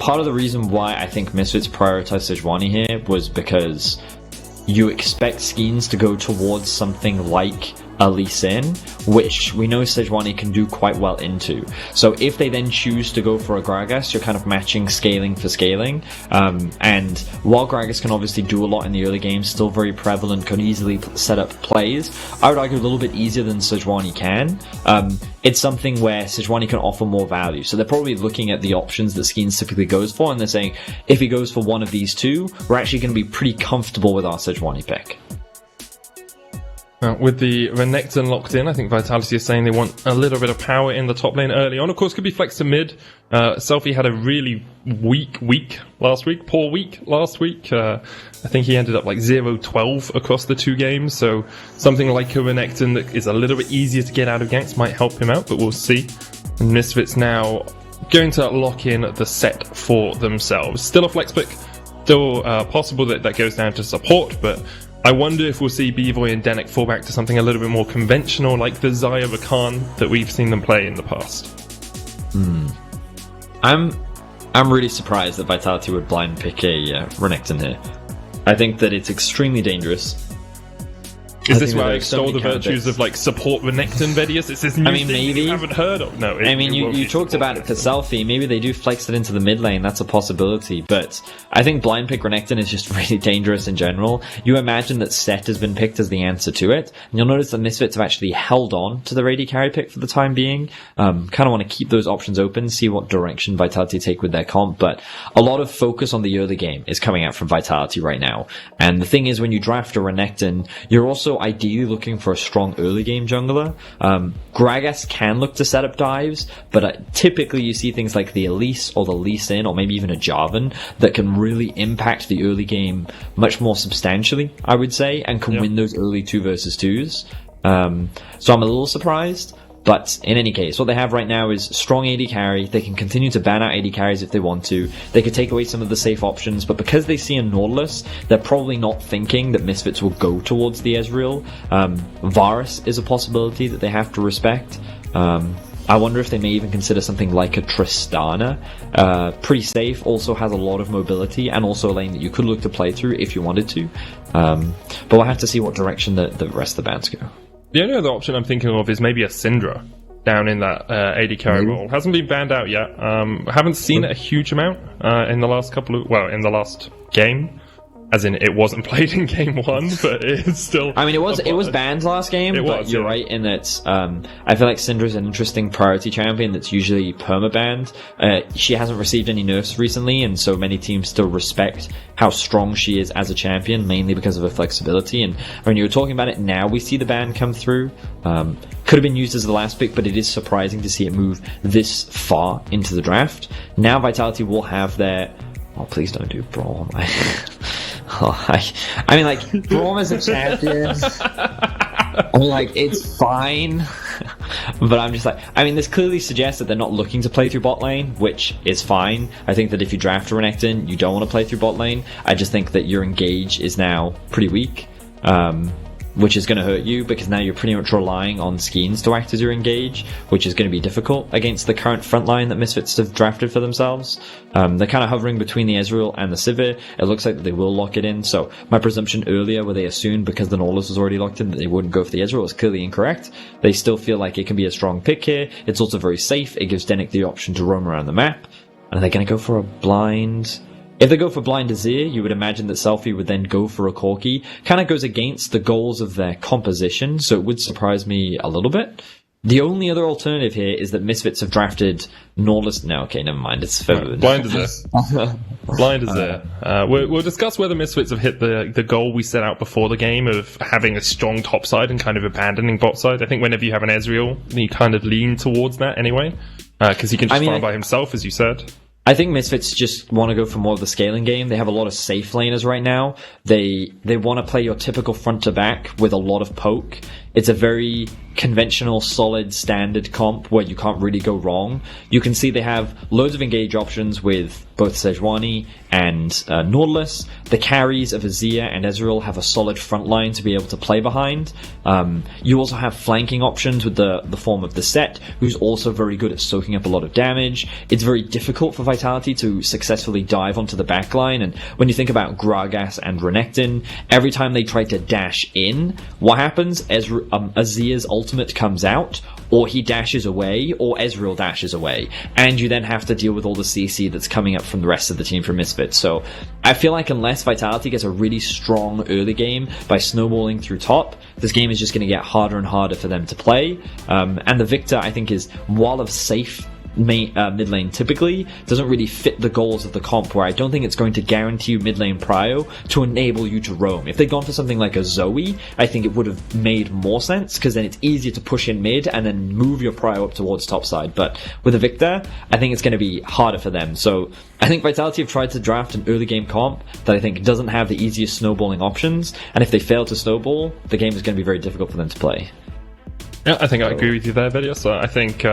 part of the reason why I think Misfits prioritized Sejuani here was because you expect Skeanz to go towards something like a Lee Sin, which we know Sejuani can do quite well into. So if they then choose to go for a Gragas, you're kind of matching scaling for scaling. And while Gragas can obviously do a lot in the early game, still very prevalent, can easily set up plays, I would argue a little bit easier than Sejuani can. It's something where Sejuani can offer more value. So they're probably looking at the options that Skeanz typically goes for, and they're saying, if he goes for one of these two, we're actually going to be pretty comfortable with our Sejuani pick. With the Renekton locked in, I think Vitality is saying they want a little bit of power in the top lane early on. Of course, could be flexed to mid. Selfie had a really poor week last week. I think he ended up like 0-12 across the 2 games, so something like a Renekton that is a little bit easier to get out of ganks might help him out, but we'll see. And Misfits now going to lock in the Sett for themselves. Still a flex pick, still possible that goes down to support, but I wonder if we'll see Bvoy and Denyk fall back to something a little bit more conventional, like the Xayah Rakan that we've seen them play in the past. I'm really surprised that Vitality would blind pick a Renekton here. I think that it's extremely dangerous. Is this where I stole the virtues of like support Renekton Vedius? Is this new thing maybe you haven't heard of? No, you talked about it for Selfie. Maybe they do flex it into the mid lane. That's a possibility. But I think blind pick Renekton is just really dangerous in general. You imagine that Sett has been picked as the answer to it, and you'll notice that Misfits have actually held on to the AD carry pick for the time being. Kind of want to keep those options open, see what direction Vitality take with their comp. But a lot of focus on the early game is coming out from Vitality right now. And the thing is, when you draft a Renekton, you're also ideally looking for a strong early game jungler. Gragas can look to set up dives, but typically you see things like the Elise or the Lee Sin or maybe even a Jarvan that can really impact the early game much more substantially, I would say, and can win those early 2 versus 2s. So I'm a little surprised. But in any case, what they have right now is strong AD carry. They can continue to ban out AD carries if they want to. They could take away some of the safe options, but because they see a Nautilus, they're probably not thinking that Misfits will go towards the Ezreal. Varus is a possibility that they have to respect. I wonder if they may even consider something like a Tristana. Pretty safe, also has a lot of mobility, and also a lane that you could look to play through if you wanted to. But we'll have to see what direction the rest of the bans go. The only other option I'm thinking of is maybe a Syndra down in that AD carry role. Hasn't been banned out yet. Haven't seen it a huge amount in the last in the last game. As in, it wasn't played in game 1, but it's still... I mean, it was banned last game, but you're right in that I feel like Syndra's an interesting priority champion that's usually perma-banned. She hasn't received any nerfs recently, and so many teams still respect how strong she is as a champion, mainly because of her flexibility. And when you were talking about it, now we see the ban come through. Could have been used as the last pick, but it is surprising to see it move this far into the draft. Now Vitality will have their... Oh, please don't do Braum. I mean, like, Braum is a champion. I'm like, it's fine. But I'm just like, I mean, this clearly suggests that they're not looking to play through bot lane, which is fine. I think that if you draft a Renekton, you don't want to play through bot lane. I just think that your engage is now pretty weak. Which is going to hurt you because now you're pretty much relying on Skeanz to act as your engage, which is going to be difficult against the current front line that Misfits have drafted for themselves. They're kind of hovering between the Ezreal and the Sivir. It looks like they will lock it in. So my presumption earlier where they assumed because the Nautilus was already locked in that they wouldn't go for the Ezreal was clearly incorrect. They still feel like it can be a strong pick here. It's also very safe. It gives Denyk the option to roam around the map. And are they going to go for a blind... If they go for blind Azir, you would imagine that Selfie would then go for a Corki. Kind of goes against the goals of their composition, so it would surprise me a little bit. The only other alternative here is that Misfits have drafted Nautilus. No, okay, never mind. It's Febiven. Blind Azir. Blind Azir. We'll discuss whether Misfits have hit the goal we set out before the game of having a strong top side and kind of abandoning bot side. I think whenever you have an Ezreal, you kind of lean towards that anyway, because he can just farm by himself, as you said. I think Misfits just want to go for more of the scaling game. They have a lot of safe laners right now. They want to play your typical front to back with a lot of poke It's a very conventional, solid, standard comp where you can't really go wrong. You can see they have loads of engage options with both Sejuani and Nautilus. The carries of Azir and Ezreal have a solid front line to be able to play behind. You also have flanking options with the form of the Sett, who's also very good at soaking up a lot of damage. It's very difficult for Vitality to successfully dive onto the backline, and when you think about Gragas and Renekton, every time they try to dash in, what happens? Azir's ultimate comes out, or he dashes away, or Ezreal dashes away, and you then have to deal with all the CC that's coming up from the rest of the team from Misfits. So I feel like unless Vitality gets a really strong early game by snowballing through top, this game is just going to get harder and harder for them to play. And the Viktor, I think, is, while of safe mid lane typically, doesn't really fit the goals of the comp, where I don't think it's going to guarantee you mid lane prio to enable you to roam. If they'd gone for something like a Zoe, I think it would have made more sense, because then it's easier to push in mid and then move your prio up towards topside. But with a Viktor, I think it's going to be harder for them. So I think Vitality have tried to draft an early game comp that I think doesn't have the easiest snowballing options, and if they fail to snowball, the game is going to be very difficult for them to play. Yeah, I think I agree with you there, Vedius. I think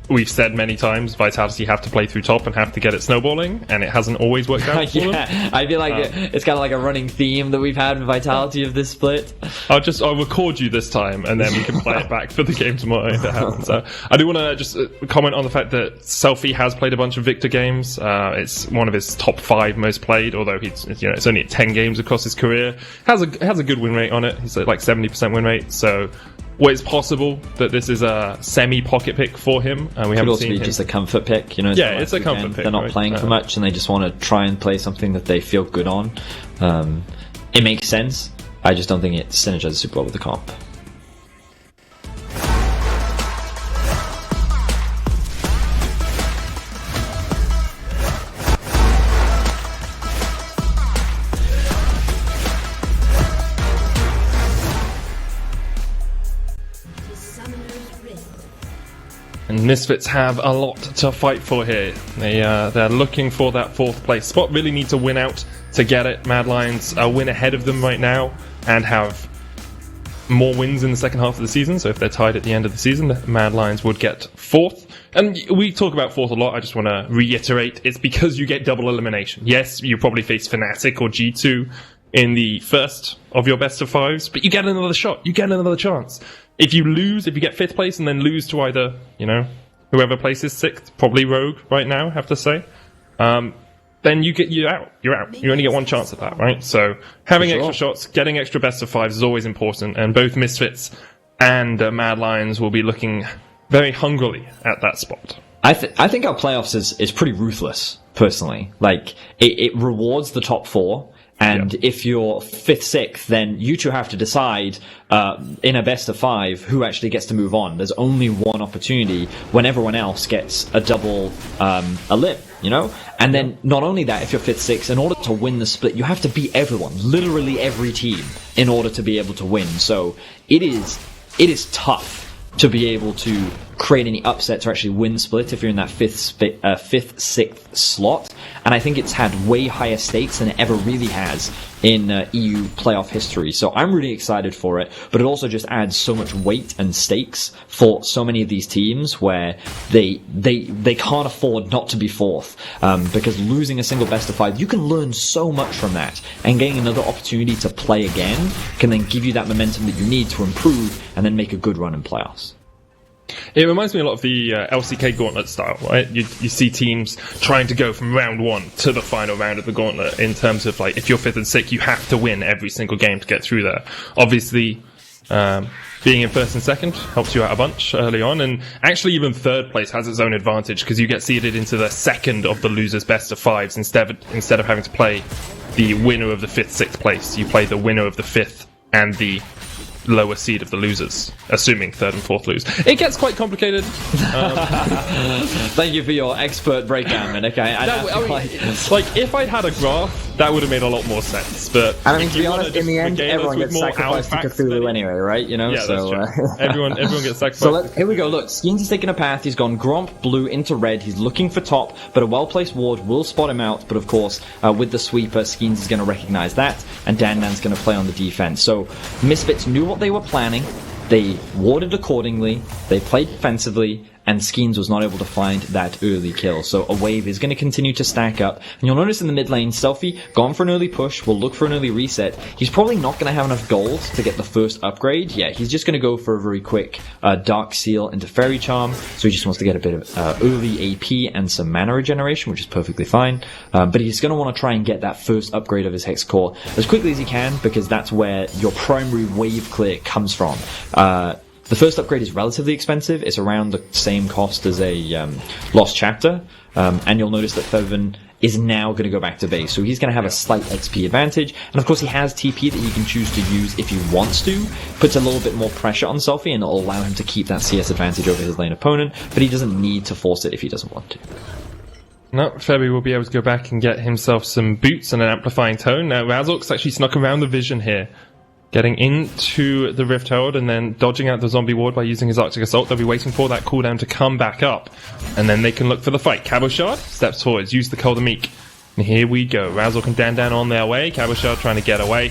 we've said many times Vitality have to play through top and have to get it snowballing, and it hasn't always worked out for them. I feel like it's kind of like a running theme that we've had with Vitality of this split. I'll record you this time, and then we can play it back for the game tomorrow if it happens. I do want to just comment on the fact that Selfie has played a bunch of Viktor games. It's one of his top 5 most played, although it's only at 10 games across his career. Has a good win rate on it. He's at like 70% win rate, so it's possible that this is a semi-pocket pick for him. We haven't seen him. Just a comfort pick, it's a comfort pick. They're not playing for much, and they just want to try and play something that they feel good on. It makes sense. I just don't think it synergizes super well with the comp. And Misfits have a lot to fight for here. They're looking for that 4th place spot. Really need to win out to get it. Mad Lions are win ahead of them right now and have more wins in the second half of the season. So if they're tied at the end of the season, the Mad Lions would get 4th. And we talk about 4th a lot. I just want to reiterate, it's because you get double elimination. Yes, you probably face Fnatic or G2 in the first of your best of 5s, but you get another shot. You get another chance. If you get 5th place and then lose to either, whoever places 6th, probably Rogue right now, I have to say, then you're out. You're out. You only get one chance at that, right? So having extra shots, getting extra best of 5s is always important, and both Misfits and Mad Lions will be looking very hungrily at that spot. I think our playoffs is pretty ruthless, personally. Like, it rewards the top 4. And if you're 5th, 6th, then you two have to decide in a best of 5 who actually gets to move on. There's only one opportunity when everyone else gets a double elim, And then not only that, if you're 5th, 6th, in order to win the split, you have to beat everyone, literally every team, in order to be able to win. So it is tough to be able to create any upset to actually win split if you're in that 5th, 6th slot. And I think it's had way higher stakes than it ever really has in EU playoff history. So I'm really excited for it, but it also just adds so much weight and stakes for so many of these teams where they can't afford not to be 4th, because losing a single best of 5, you can learn so much from that, and getting another opportunity to play again can then give you that momentum that you need to improve and then make a good run in playoffs. It reminds me a lot of the LCK Gauntlet style, right? You see teams trying to go from round 1 to the final round of the Gauntlet in terms of, like, if you're 5th and 6th, you have to win every single game to get through there. Obviously, being in 1st and 2nd helps you out a bunch early on, and actually even 3rd place has its own advantage because you get seeded into the 2nd of the losers' best of 5s instead of having to play the winner of the 5th, 6th place. You play the winner of the 5th and the lower seed of the losers, assuming 3rd and 4th lose. It gets quite complicated. Thank you for your expert breakdown, Denyk. Like, if I'd had a graph that would have made a lot more sense. But I mean, to be honest, in the end, everyone gets more sacrificed to Cthulhu anyway, right? You know, yeah, so that's true. Everyone gets sacrificed. So here we go. Look, Skeanz is taking a path. He's gone Gromp blue into red. He's looking for top, but a well-placed ward will spot him out. But of course, with the sweeper, Skeanz is going to recognize that, and DanDan's going to play on the defense. So Misfits knew what they were planning. They warded accordingly. They played defensively. And Skeanz was not able to find that early kill. So a wave is going to continue to stack up. And you'll notice in the mid lane, Selfie gone for an early push, will look for an early reset. He's probably not going to have enough gold to get the first upgrade. Yeah, he's just going to go for a very quick Dark Seal into Fairy Charm. So he just wants to get a bit of early AP and some mana regeneration, which is perfectly fine. But he's going to want to try and get that first upgrade of his Hex Core as quickly as he can, because that's where your primary wave clear comes from. The first upgrade is relatively expensive. It's around the same cost as a Lost Chapter. And you'll notice that Febiven is now going to go back to base. So he's going to have a slight XP advantage. And of course he has TP that he can choose to use if he wants to. Puts a little bit more pressure on Selfie and it'll allow him to keep that CS advantage over his lane opponent. But he doesn't need to force it if he doesn't want to. No, Febi will be able to go back and get himself some boots and an amplifying tone. Now Razork's actually snuck around the vision here. Getting into the Rift Herald and then dodging out the zombie ward by using his Arctic Assault. They'll be waiting for that cooldown to come back up. And then they can look for the fight. Cabochard steps forwards, use the Cold and Meek. And here we go. Razork and DanDan on their way. Cabochard trying to get away.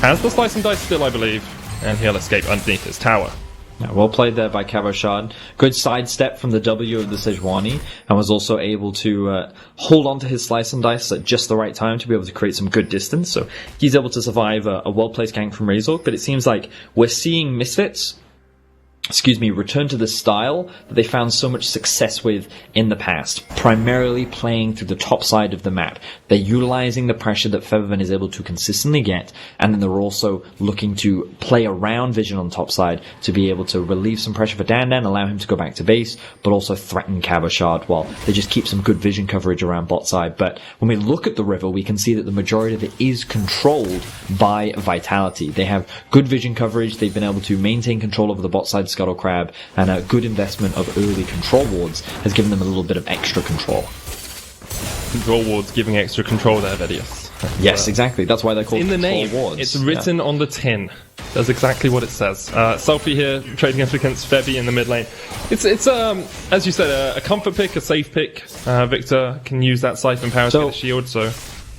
Has the Slice and Dice still, I believe. And he'll escape underneath his tower. Yeah, well played there by Cabochard. Good sidestep from the W of the Sejuani, and was also able to hold on to his Slice and Dice at just the right time to be able to create some good distance. So he's able to survive a well-placed gank from Razork, but it seems like we're seeing Misfits return to the style that they found so much success with in the past, primarily playing through the top side of the map. They're utilizing the pressure that Febiven is able to consistently get, and then they're also looking to play around Vision on the top side to be able to relieve some pressure for DanDan, allow him to go back to base, but also threaten Cabochard while they just keep some good vision coverage around bot side. But when we look at the river, we can see that the majority of it is controlled by Vitality. They have good vision coverage, they've been able to maintain control over the bot side Scuttle Crab, and a good investment of early control wards has given them a little bit of extra control. Control wards giving extra control there, Vedius. Yes, exactly. That's why they're called in the control name. wards. It's written on the tin. That's exactly what it says. Selfie here, trading up against Febi in the mid lane. It's as you said, a comfort pick, a safe pick. Viktor can use that Siphon power to get a shield, so...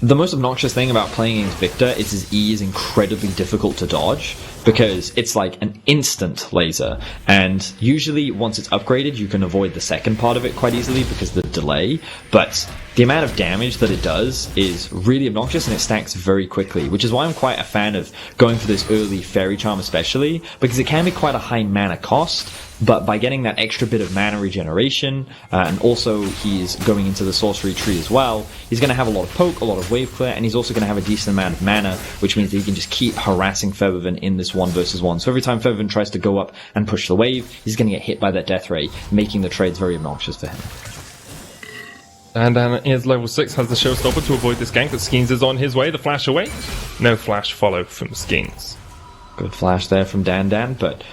The most obnoxious thing about playing against Viktor is his E is incredibly difficult to dodge, because it's like an instant laser, and usually once it's upgraded you can avoid the second part of it quite easily because of the delay, but the amount of damage that it does is really obnoxious and it stacks very quickly, which is why I'm quite a fan of going for this early Fairy Charm especially, because it can be quite a high mana cost, but by getting that extra bit of mana regeneration, and also he's going into the sorcery tree as well, he's going to have a lot of poke, a lot of wave clear, and he's also going to have a decent amount of mana, which means that he can just keep harassing Febiven in this 1v1. So every time Febiven tries to go up and push the wave, he's going to get hit by that death ray, making the trades very obnoxious for him. And then is level 6, has the showstopper to avoid this gank, but Skeanz is on his way, the flash away. No flash follow from Skeanz. Good flash there from DanDan, but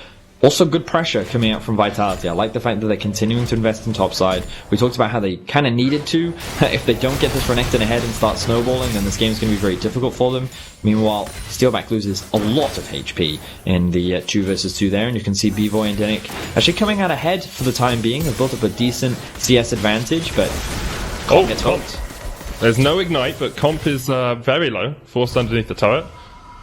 also good pressure coming out from Vitality. I like the fact that they're continuing to invest in topside. We talked about how they kind of needed to. If they don't get this Renekton ahead and start snowballing, then this game's going to be very difficult for them. Meanwhile, Steelback loses a lot of HP in the 2 versus 2 there, and you can see Bvoy and Denyk actually coming out ahead for the time being. They've built up a decent CS advantage, but Comp gets hooked. There's no ignite, but Comp is very low, forced underneath the turret,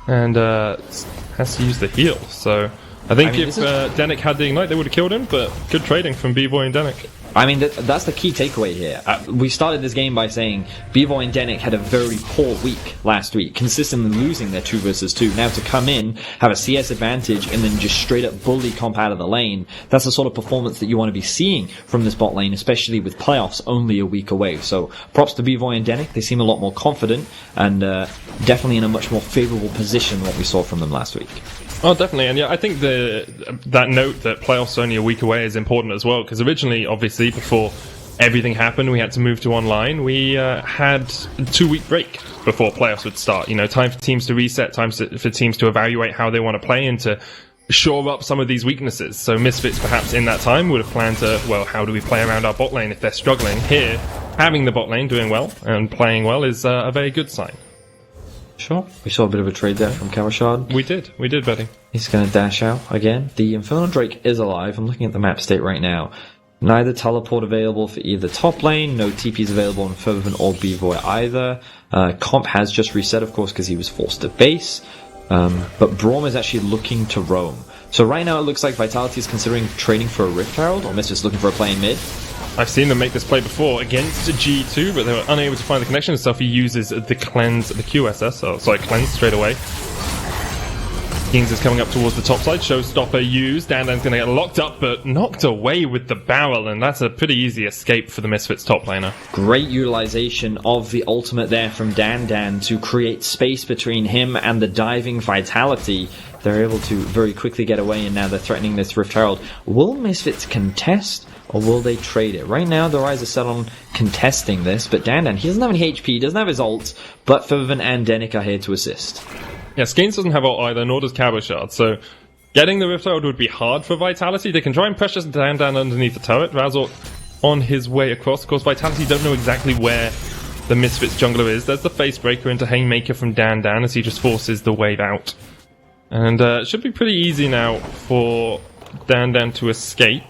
and has to use the heal, so... I think if Denyk had the ignite, they would have killed him, but good trading from Bvoy and Denyk. I mean, that's the key takeaway here. We started this game by saying Bvoy and Denyk had a very poor week last week, consistently losing their 2 versus 2. Now to come in, have a CS advantage, and then just straight up bully Comp out of the lane, that's the sort of performance that you want to be seeing from this bot lane, especially with playoffs only a week away. So props to Bvoy and Denyk. They seem a lot more confident, and definitely in a much more favourable position than what we saw from them last week. Oh, definitely, and yeah, I think that note that playoffs only a week away is important as well, because originally, obviously, before everything happened, we had to move to online. We had a 2-week break before playoffs would start. You know, time for teams to reset, time for teams to evaluate how they want to play and to shore up some of these weaknesses. So Misfits, perhaps in that time, would have planned to, well, how do we play around our bot lane if they're struggling? Here, having the bot lane doing well and playing well is a very good sign. Sure. We saw a bit of a trade there from Cabochard. We did, Betty. He's going to dash out again. The Infernal Drake is alive. I'm looking at the map state right now. Neither teleport available for either top lane. No TPs available on Febiven or Bvoy either. Comp has just reset, of course, because he was forced to base. But Braum is actually looking to roam. So right now it looks like Vitality is considering trading for a Rift Herald, or Misfits looking for a play in mid. I've seen them make this play before against G2, but they were unable to find the connection. Selfie uses the cleanse, the QSS, cleanse straight away. Skeanz is coming up towards the top side. Showstopper used. DanDan's going to get locked up, but knocked away with the barrel, and that's a pretty easy escape for the Misfits top laner. Great utilization of the ultimate there from DanDan to create space between him and the diving Vitality. They're able to very quickly get away, and now they're threatening this Rift Herald. Will Misfits contest, or will they trade it? Right now, their eyes are set on contesting this, but DanDan, he doesn't have any HP, doesn't have his ult, but Febiven and Denyk are here to assist. Yeah, Skeanz doesn't have ult either, nor does Cabochard, so getting the Rift Herald would be hard for Vitality. They can try and pressure DanDan underneath the turret. Razork on his way across. Of course, Vitality don't know exactly where the Misfits jungler is. There's the Facebreaker into Haymaker from DanDan as he just forces the wave out. And it should be pretty easy now for DanDan to escape.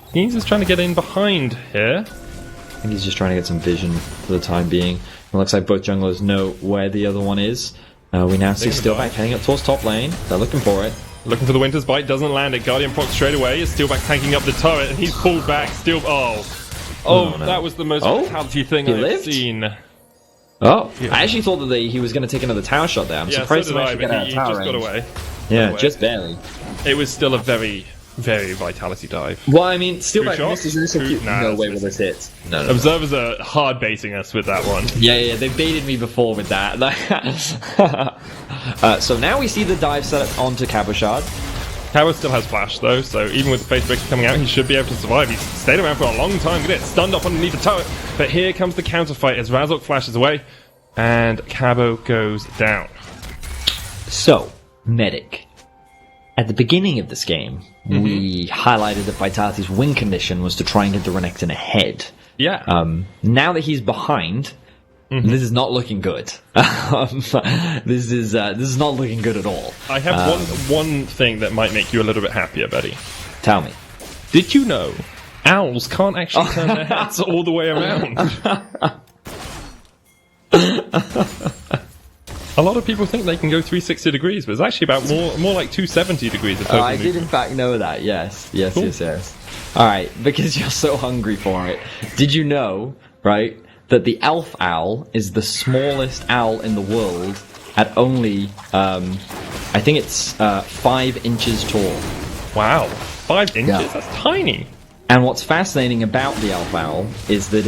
Skeanz is trying to get in behind here. I think he's just trying to get some vision for the time being. It looks like both junglers know where the other one is. We now see Steelback heading up towards top lane. They're looking for it. Looking for the Winter's Bite, doesn't land it. Guardian proc straight away. Is Steelback tanking up the turret, and he's pulled back. Oh, no. That was the most Vitality thing I've seen. Oh, yeah. I actually thought that he was going to take another tower shot there. I'm surprised so he actually got out of tower range. Got away. Yeah, just barely. It was still a very, very Vitality dive. Well, I mean, Steelback misses this. No way will this hit. No. Observers are hard baiting us with that one. Yeah, they baited me before with that. So now we see the dive set up onto Cabochard. Cabo still has flash though, so even with the Facebreaker coming out, he should be able to survive. He's stayed around for a long time, gonna get stunned up underneath the turret. But here comes the counterfight as Razork flashes away, and Cabo goes down. So, Medic. At the beginning of this game, we highlighted that Vitality's win condition was to try and get the Renekton ahead. Yeah. Now that he's behind, this is not looking good. This is not looking good at all. I have one thing that might make you a little bit happier, Betty. Tell me. Did you know owls can't actually turn their heads all the way around? A lot of people think they can go 360 degrees, but it's actually about more like 270 degrees. Of I did in fact know that. Yes. Cool. Yes. All right, because you're so hungry for it. Did you know, right, that the elf owl is the smallest owl in the world at only, I think it's 5 inches tall. Wow, 5 inches? Yeah. That's tiny. And what's fascinating about the elf owl is that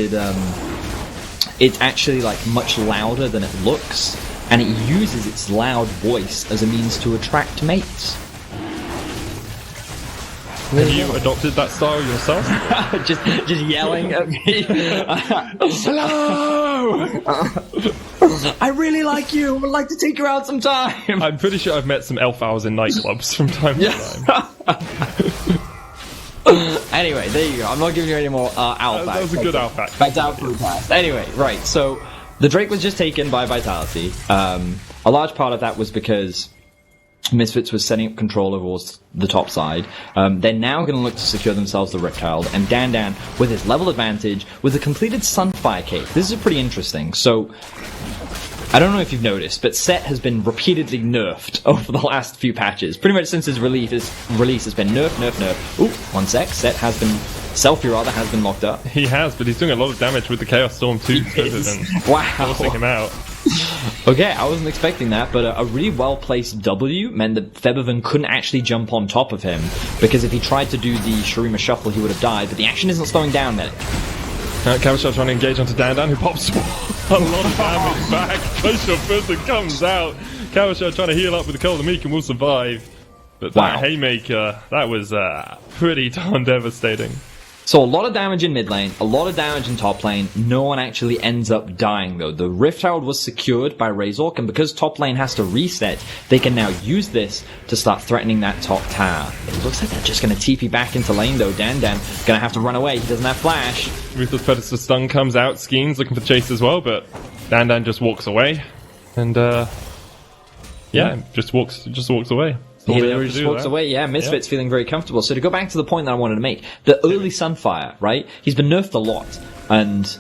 it's actually like much louder than it looks, and it uses its loud voice as a means to attract mates. Have you adopted that style yourself? just yelling at me. Hello! I really like you. I would like to take you out sometime. I'm pretty sure I've met some elf owls in nightclubs from time to time. Anyway, there you go. I'm not giving you any more owl facts. That was a good owl fact. Back down for the past. Anyway, right. So the Drake was just taken by Vitality. A large part of that was because Misfits was setting up control over the top side. They're now going to look to secure themselves the Rift Herald, and DanDan, with his level advantage, with a completed Sunfire Cape. This is pretty interesting. So, I don't know if you've noticed, but Sett has been repeatedly nerfed over the last few patches. Pretty much since his release has been nerf. Ooh, one sec. Selfie has been locked up. He has, but he's doing a lot of damage with the Chaos Storm too. Wow. Forcing him out. Okay, I wasn't expecting that, but a really well-placed W meant that Febiven couldn't actually jump on top of him, because if he tried to do the Shurima Shuffle, he would have died, but the action isn't slowing down then. Cabochard trying to engage onto DanDan, who pops a lot of damage back. Pressure person comes out. Cabochard trying to heal up with the Cold of Meek and will survive. But that Haymaker, that was pretty darn devastating. So a lot of damage in mid lane, a lot of damage in top lane. No one actually ends up dying though. The Rift Herald was secured by Razork, and because top lane has to reset, they can now use this to start threatening that top tower. It looks like they're just going to TP back into lane though. DanDan going to have to run away. He doesn't have flash. Ruthless Predator stun comes out. Skeanz looking for chase as well, but DanDan just walks away. And Yeah, just walks away. He literally just walks away. Yeah, Misfits feeling very comfortable. So to go back to the point that I wanted to make, the early Sunfire, right? He's been nerfed a lot, and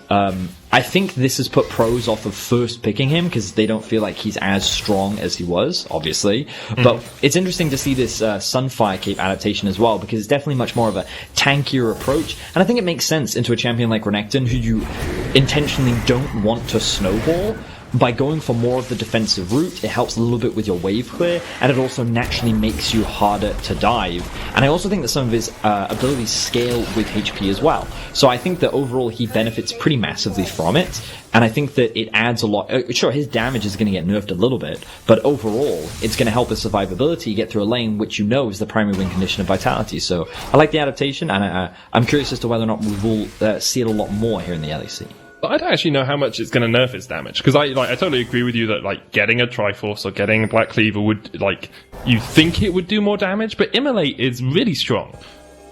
I think this has put pros off of first picking him because they don't feel like he's as strong as he was, obviously. But it's interesting to see this Sunfire cape adaptation as well, because it's definitely much more of a tankier approach, and I think it makes sense into a champion like Renekton, who you intentionally don't want to snowball. By going for more of the defensive route, it helps a little bit with your wave clear, and it also naturally makes you harder to dive. And I also think that some of his abilities scale with HP as well. So I think that overall he benefits pretty massively from it, and I think that it adds a lot. Sure, his damage is going to get nerfed a little bit, but overall it's going to help his survivability get through a lane which you know is the primary win condition of Vitality. So I like the adaptation, and I'm curious as to whether or not we will see it a lot more here in the LEC. I don't actually know how much it's going to nerf its damage, because I totally agree with you that like getting a Triforce or getting a Black Cleaver would, like, you think it would do more damage, but Immolate is really strong.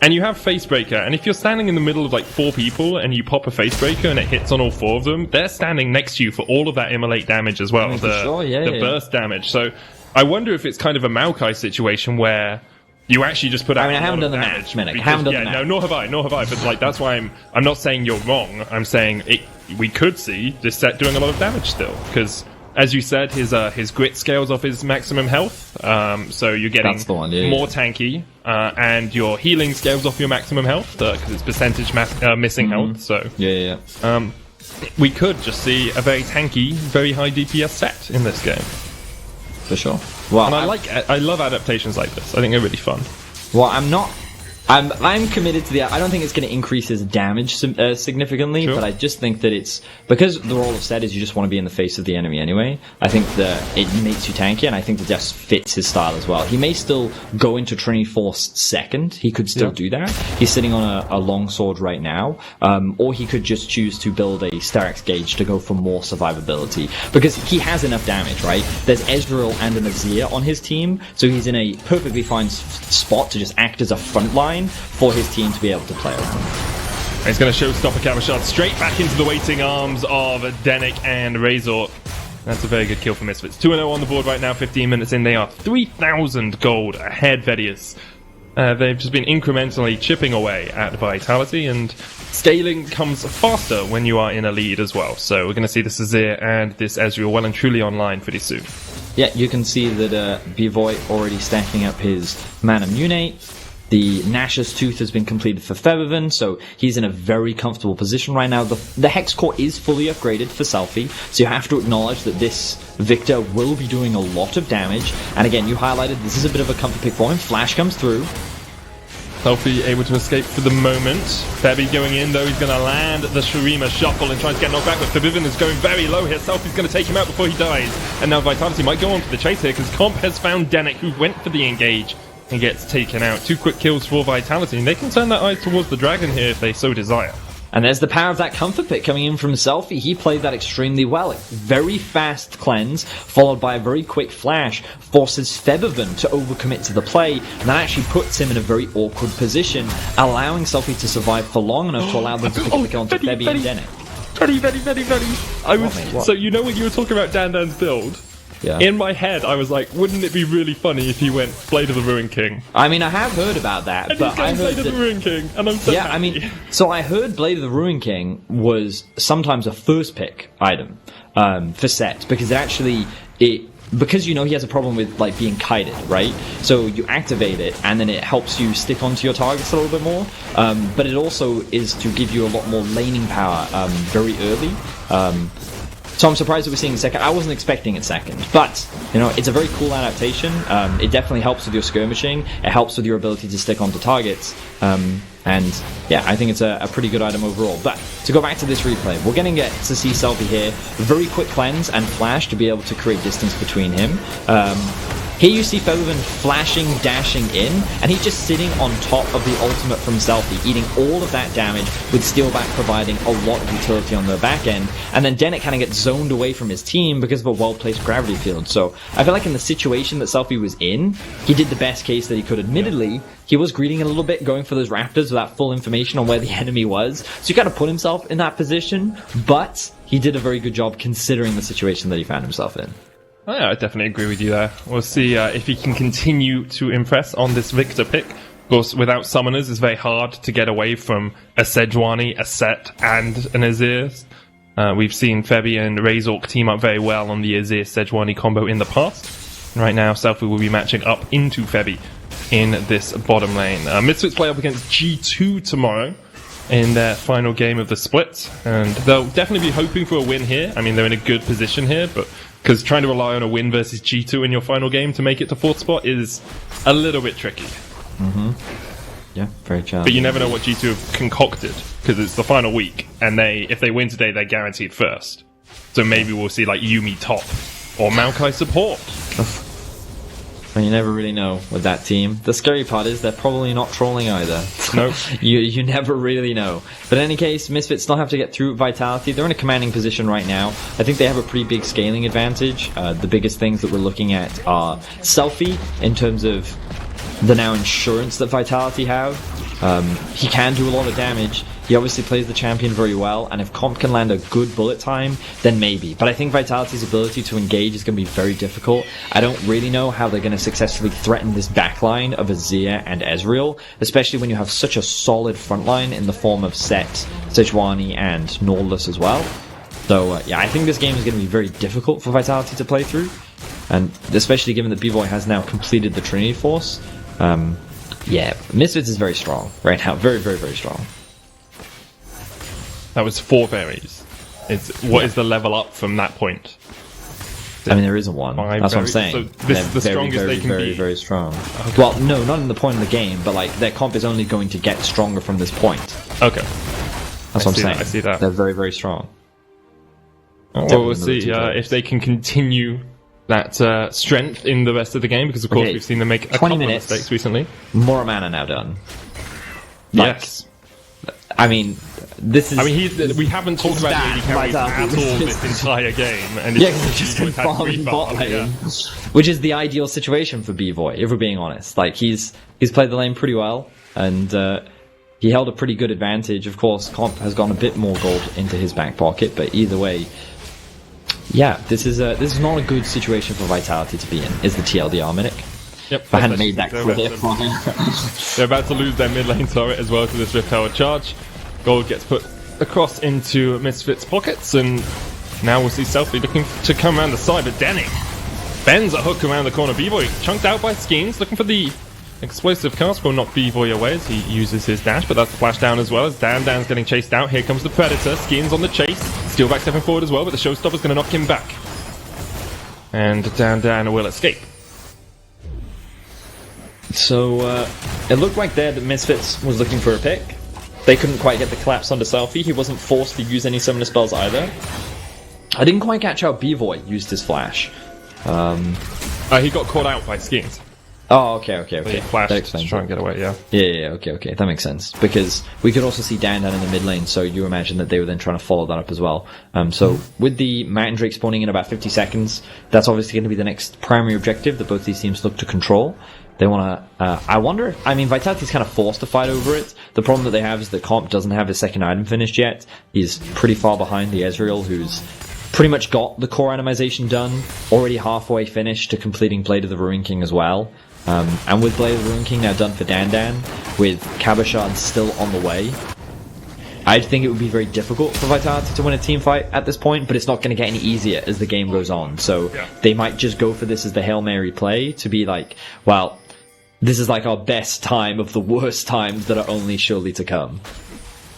And you have Facebreaker, and if you're standing in the middle of like 4 people and you pop a Facebreaker and it hits on all 4 of them, they're standing next to you for all of that Immolate damage as well, the burst damage. So I wonder if it's kind of a Maokai situation where you actually just put out. I haven't done the match, Minik. I haven't done the match. No, nor have I. But like that's why I'm not saying you're wrong. I'm saying we could see this set doing a lot of damage still, because as you said, his grit scales off his maximum health. So you're getting more tanky, and your healing scales off your maximum health because it's percentage missing health. So we could just see a very tanky, very high DPS set in this game. For sure. Well, and I love adaptations like this. I think they're really fun. Well, I'm committed to I don't think it's going to increase his damage significantly, but I just think that it's because the role of Sett is you just want to be in the face of the enemy anyway. I think that it makes you tanky, and I think that just fits his style as well. He may still go into Trinity Force second. He could still do that. He's sitting on a longsword right now, or he could just choose to build a Styrax Gauge to go for more survivability, because he has enough damage, right? There's Ezreal and an Azir on his team, so he's in a perfectly fine spot to just act as a front line for his team to be able to play around. He's going to showstopper Cabochard straight back into the waiting arms of Denyk and Razork. That's a very good kill for Misfits. 2-0 on the board right now, 15 minutes in. They are 3,000 gold ahead, Vedius. They've just been incrementally chipping away at Vitality, and scaling comes faster when you are in a lead as well. So we're going to see this Azir and this Ezreal well and truly online pretty soon. Yeah, you can see that Bvoy already stacking up his Mana Munate. The Nash's Tooth has been completed for Febiven, so he's in a very comfortable position right now. The Hex Core is fully upgraded for Selfie, so you have to acknowledge that this Viktor will be doing a lot of damage. And again, you highlighted this is a bit of a comfort pick for him. Flash comes through. Selfie able to escape for the moment. Febby going in, though. He's going to land the Shurima Shuffle and try to get knocked back, but Febiven is going very low here. Selfie's going to take him out before he dies. And now Vitality might go on for the chase here, because Comp has found Denyk, who went for the engage and gets taken out. 2 quick kills for Vitality, and they can turn their eyes towards the dragon here if they so desire. And there's the power of that comfort pick coming in from Selfie. He played that extremely well. Very fast cleanse, followed by a very quick flash, forces Febiven to overcommit to the play, and that actually puts him in a very awkward position, allowing Selfie to survive for long enough to allow them to pick up the kill onto Febby and Denyk. So you know when you were talking about DanDan's build? Yeah. In my head, I was like, wouldn't it be really funny if he went Blade of the Ruined King? I mean, I have heard about that, and but I heard Blade of the Ruined King, and I'm so happy. I mean, so I heard Blade of the Ruined King was sometimes a first pick item for Sett, because because you know he has a problem with like being kited, right? So you activate it, and then it helps you stick onto your targets a little bit more. But it also is to give you a lot more laning power very early. So I'm surprised that we're seeing second. I wasn't expecting it second, but you know, it's a very cool adaptation. It definitely helps with your skirmishing. It helps with your ability to stick onto targets. And yeah, I think it's a pretty good item overall. But to go back to this replay, we're going to get to see Selfie here. Very quick cleanse and flash to be able to create distance between him. Here you see Febiven flashing, dashing in, and he's just sitting on top of the ultimate from Selfie, eating all of that damage, with Steelback providing a lot of utility on the back end. And then Denyk kind of gets zoned away from his team because of a well-placed gravity field. So I feel like in the situation that Selfie was in, he did the best case that he could. Admittedly, he was greeding a little bit, going for those raptors without full information on where the enemy was. So he kind of put himself in that position, but he did a very good job considering the situation that he found himself in. I definitely agree with you there. We'll see if he can continue to impress on this Viktor pick. Of course, without summoners, it's very hard to get away from a Sejuani, a Sett, and an Azir. We've seen Febi and Razork team up very well on the Azir-Sejuani combo in the past. Right now, Selfie will be matching up into Febi in this bottom lane. Misfits play up against G2 tomorrow in their final game of the split, and they'll definitely be hoping for a win here. I mean, they're in a good position here, but because trying to rely on a win versus G2 in your final game to make it to 4th spot is a little bit tricky. Yeah, very challenging. But you never know what G2 have concocted, because it's the final week, and if they win today, they're guaranteed first. So maybe we'll see like Yuumi top, or Maokai support. Well, you never really know with that team. The scary part is they're probably not trolling either. Nope. You never really know. But in any case, Misfits still have to get through Vitality. They're in a commanding position right now. I think they have a pretty big scaling advantage. The biggest things that we're looking at are Selfie, in terms of the now insurance that Vitality have. He can do a lot of damage. He obviously plays the champion very well, and if Comp can land a good bullet time, then maybe. But I think Vitality's ability to engage is going to be very difficult. I don't really know how they're going to successfully threaten this backline of Azir and Ezreal, especially when you have such a solid frontline in the form of Sett, Sejuani, and Nautilus as well. So yeah, I think this game is going to be very difficult for Vitality to play through, and especially given that Bvoy has now completed the Trinity Force. Yeah, Misfits is very strong right now. Very, very, very strong. That was 4 berries. What is the level up from that point? I mean, there isn't one. That's what I'm saying. So this is the strongest they can be. Very, very strong. Okay. Well, no, not in the point of the game, but like their comp is only going to get stronger from this point. Okay. That's what I'm saying. I see that. They're very, very strong. Well, we'll see if they can continue that strength in the rest of the game, because of course we've seen them make a couple of mistakes recently. More mana now done. Yes. I mean, this is... I mean, we haven't talked about the AD carries at all this entire game. And yeah, because he's just been farming bot lane, which is the ideal situation for Bvoy, if we're being honest. Like, he's played the lane pretty well, and he held a pretty good advantage. Of course, Comp has gone a bit more gold into his back pocket, but either way, yeah, this is not a good situation for Vitality to be in, is the TLDR, Minik. Yep, if I hadn't made that clear. They're about to lose their mid lane turret as well to this Rift Tower charge. Gold gets put across into Misfits' pockets, and now we'll see Selfie looking to come around the side, but Denyk bends a hook around the corner. Bvoy chunked out by Skeanz, looking for the explosive cast. Will knock Bvoy away as he uses his dash, but that's the flash down as well as DanDan's getting chased out. Here comes the Predator. Skeanz on the chase. Steelback stepping forward as well, but the Showstopper's going to knock him back. And DanDan will escape. So, it looked like there that Misfits was looking for a pick. They couldn't quite get the collapse onto Selfie. He wasn't forced to use any summoner spells either. I didn't quite catch how Bvoy used his flash. He got caught out by Skeanz. Oh, okay. He flashed to try and get away, yeah. Yeah, okay. That makes sense. Because we could also see DanDan in the mid lane, so you imagine that they were then trying to follow that up as well. So with the Mountain Drake spawning in about 50 seconds, that's obviously going to be the next primary objective that both these teams look to control. They want to... I wonder... I mean, Vitality's kind of forced to fight over it. The problem that they have is that Comp doesn't have his second item finished yet. He's pretty far behind the Ezreal, who's pretty much got the core itemization done, already halfway finished to completing Blade of the Ruin King as well. And with Blade of the Ruin King now done for DanDan, with Cabochard still on the way, I think it would be very difficult for Vitality to win a team fight at this point, but it's not going to get any easier as the game goes on. So they might just go for this as the Hail Mary play, to be like, well, this is like our best time of the worst times that are only surely to come.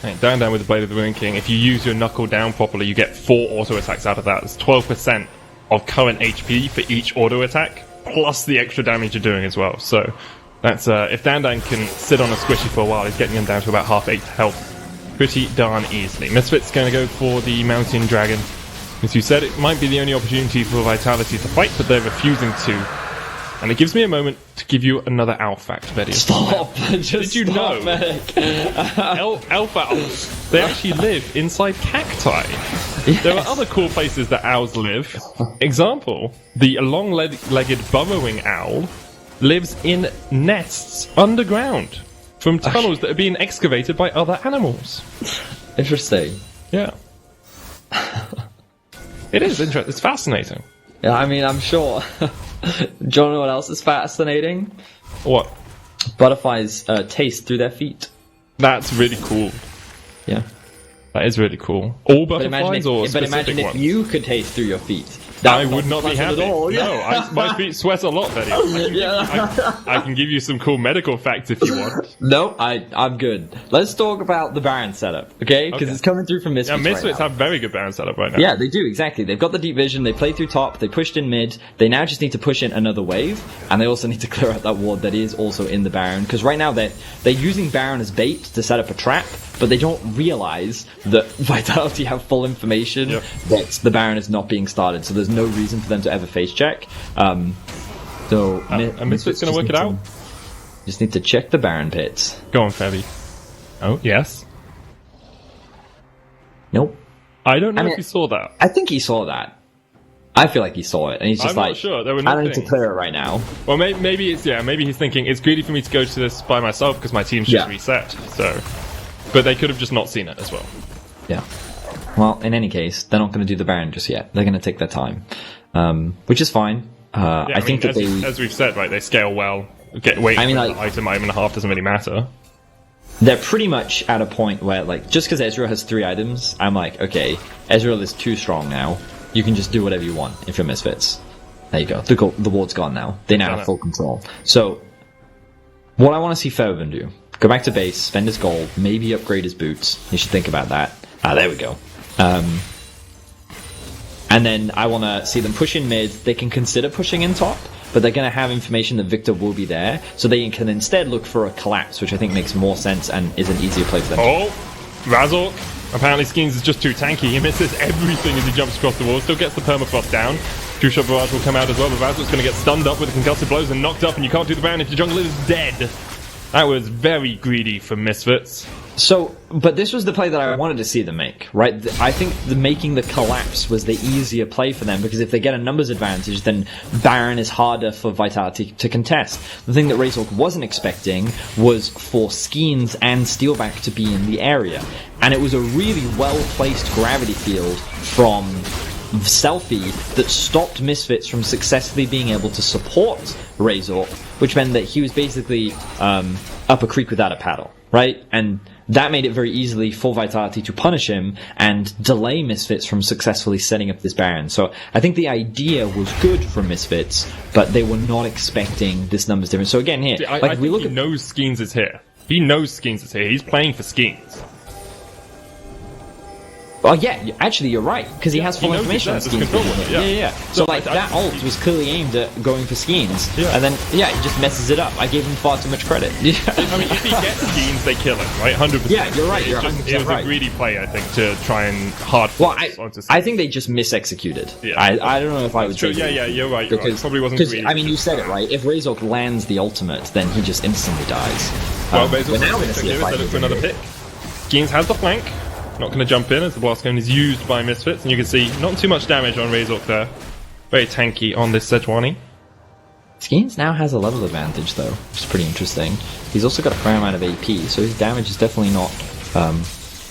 Hey, DanDan with the Blade of the Ruin King, if you use your knuckle down properly, you get 4 auto attacks out of that. It's 12% of current HP for each auto attack, plus the extra damage you're doing as well. So that's if DanDan can sit on a squishy for a while, he's getting him down to about half 8 health pretty darn easily. Misfits going to go for the Mountain Dragon. As you said, it might be the only opportunity for Vitality to fight, but they're refusing to. And it gives me a moment to give you another owl fact, Vedius. Stop! Did you know elf owls, they actually live inside cacti? Yes. There are other cool places that owls live. Example, the long-legged burrowing owl lives in nests underground from tunnels that are being excavated by other animals. Interesting. Yeah. It is interesting. It's fascinating. Yeah, I mean, I'm sure. Do you know what else is fascinating? What? Butterflies taste through their feet. That's really cool. Yeah. That is really cool. All butterflies or specific But imagine if ones? you could taste through your feet. I would not be happy. At all. No, my feet sweat a lot, Vedius. I can give you some cool medical facts if you want. No, I'm good. Let's talk about the Baron setup, okay? Because it's coming through from Misfits. Yeah, Misfits right have very good Baron setup right now. Yeah, they do, exactly. They've got the deep vision, they play through top, they pushed in mid, they now just need to push in another wave, and they also need to clear out that ward that is also in the Baron, because right now they're using Baron as bait to set up a trap, but they don't realize that Vitality have full information that the Baron is not being started, so there's no reason for them to ever face check. And Misfits going to work it out? Just need to check the Baron pits. Go on, Febby. Oh, yes. Nope. I don't know if he saw that. I think he saw that. I feel like he saw it, and he's just I'm not sure. There were I don't need to clear it right now. Well, maybe he's thinking it's greedy for me to go to this by myself because my team's just reset. So, but they could have just not seen it as well. Yeah. Well, in any case, they're not going to do the Baron just yet. They're going to take their time, which is fine. I think that as we've said, right, they scale well. Wait, I mean, like, item and a half doesn't really matter. They're pretty much at a point where, like, just because Ezreal has 3 items, I'm like, okay, Ezreal is too strong now. You can just do whatever you want if you're Misfits. There you go. The ward's gone now. They now have full control. So, what I want to see Febiven do, go back to base, spend his gold, maybe upgrade his boots. You should think about that. There we go. And then I want to see them push in mid. They can consider pushing in top, but they're going to have information that Viktor will be there, so they can instead look for a collapse, which I think makes more sense and is an easier play for them. Oh, Razork. Apparently Skeanz is just too tanky. He misses everything as he jumps across the wall. Still gets the permafrost down. Two-shot barrage will come out as well, but Razork's going to get stunned up with the concussive blows and knocked up, and you can't do the Baron if your jungler is dead. That was very greedy from Misfits. So, but this was the play that I wanted to see them make, right? I think making the collapse was the easier play for them, because if they get a numbers advantage, then Baron is harder for Vitality to contest. The thing that Razork wasn't expecting was for Skeanz and Steelback to be in the area. And it was a really well-placed gravity field from Selfie that stopped Misfits from successfully being able to support Razork, which meant that he was basically up a creek without a paddle, right? And that made it very easily for Vitality to punish him and delay Misfits from successfully setting up this Baron. So I think the idea was good for Misfits, but they were not expecting this numbers difference. So again, here, I think he knows Skeanz is here. He knows Skeanz is here. He's playing for Skeanz. Oh yeah, actually you're right, because he has full information on Skeanz. Yeah. So like, that ult was clearly aimed at going for Skeanz, and then, he just messes it up. I gave him far too much credit. I mean, if he gets Skeanz, they kill him, right? 100%. Yeah, you're right, It was a greedy play, I think, to try and hard force onto Skeanz. I think they just mis-executed. Yeah. I don't know if I would say Yeah, you're right, It probably wasn't greedy. I mean, you said it, right? If Razork lands the ultimate, then he just instantly dies. Well, Razork's now going to see a look for another pick. Skeanz has the flank. Not going to jump in as the blast cone is used by Misfits, and you can see not too much damage on Razork there. Very tanky on this Sejuani. Skeanz now has a level advantage though, which is pretty interesting. He's also got a fair amount of AP, so his damage is definitely not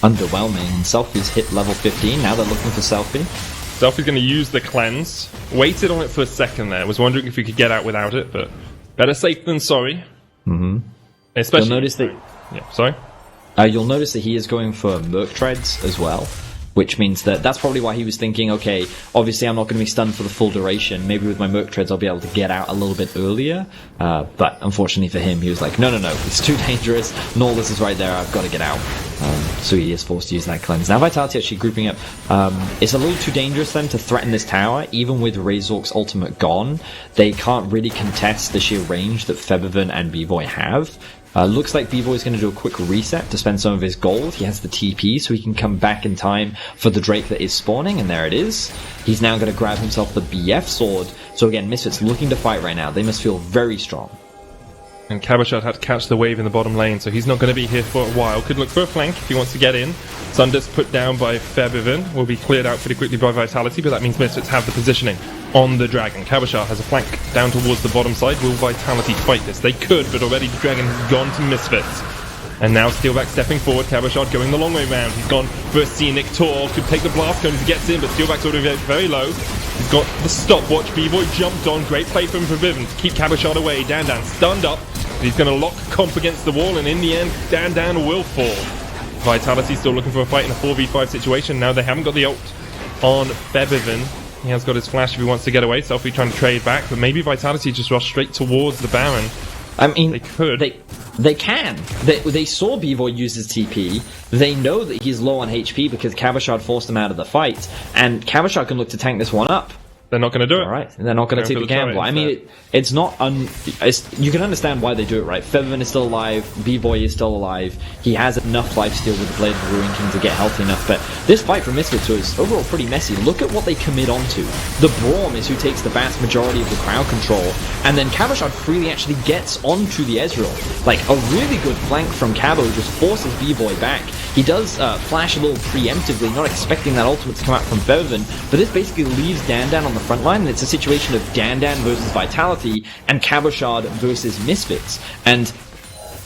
underwhelming. And Selfie's hit level 15, now they're looking for Selfie. Selfie's going to use the cleanse. Waited on it for a second there, was wondering if he could get out without it, but better safe than sorry. Especially... You'll notice that... Yeah, sorry? You'll notice that he is going for Merc Treads as well, which means that that's probably why he was thinking, okay, obviously I'm not going to be stunned for the full duration. Maybe with my Merc Treads I'll be able to get out a little bit earlier. But unfortunately for him, he was like, no, it's too dangerous. Nautilus is right there, I've got to get out. So he is forced to use that cleanse. Now Vitality actually grouping up. It's a little too dangerous then to threaten this tower. Even with Razork's ultimate gone, they can't really contest the sheer range that Febiven and Bvoy have. Looks like Bvoy is going to do a quick reset to spend some of his gold. He has the TP, so he can come back in time for the Drake that is spawning, and there it is. He's now going to grab himself the BF sword. So again, Misfits looking to fight right now. They must feel very strong. And Cabochard had to catch the wave in the bottom lane, so he's not going to be here for a while. Could look for a flank if he wants to get in. Sundust put down by Febiven will be cleared out pretty quickly by Vitality, but that means Misfits have the positioning on the Dragon. Cabochard has a flank down towards the bottom side. Will Vitality fight this? They could, but already the Dragon has gone to Misfits. And now Steelback stepping forward, Cabochard going the long way round. He's gone for a scenic tour, could take the blast cone if he gets in, but Steelback's already very low. He's got the stopwatch. Bvoy jumped on. Great play from Febiven to keep Cabochard away. DanDan stunned up. He's going to lock Comp against the wall, and in the end, DanDan will fall. Vitality still looking for a fight in a 4v5 situation. Now they haven't got the ult on Febiven. He has got his flash if he wants to get away. Selfie trying to trade back, but maybe Vitality just rush straight towards the Baron. I mean, they could. They can. They saw Bvoy use his TP. They know that he's low on HP because Cabochard forced him out of the fight, and Cabochard can look to tank this one up. They're not going to do it. All right, they're not going to take the gamble. I mean, it's not. You can understand why they do it, right? Febiven is still alive. Bvoy is still alive. He has enough lifesteal with the Blade of the Ruin King to get healthy enough. But this fight for Misfits was overall pretty messy. Look at what they commit onto. The Braum is who takes the vast majority of the crowd control, and then Cabochard freely actually gets onto the Ezreal. Like a really good flank from Cabo just forces Bvoy back. He does flash a little preemptively, not expecting that ultimate to come out from Febiven, but this basically leaves DanDan on the front line, and it's a situation of DanDan versus Vitality and Cabochard versus Misfits. And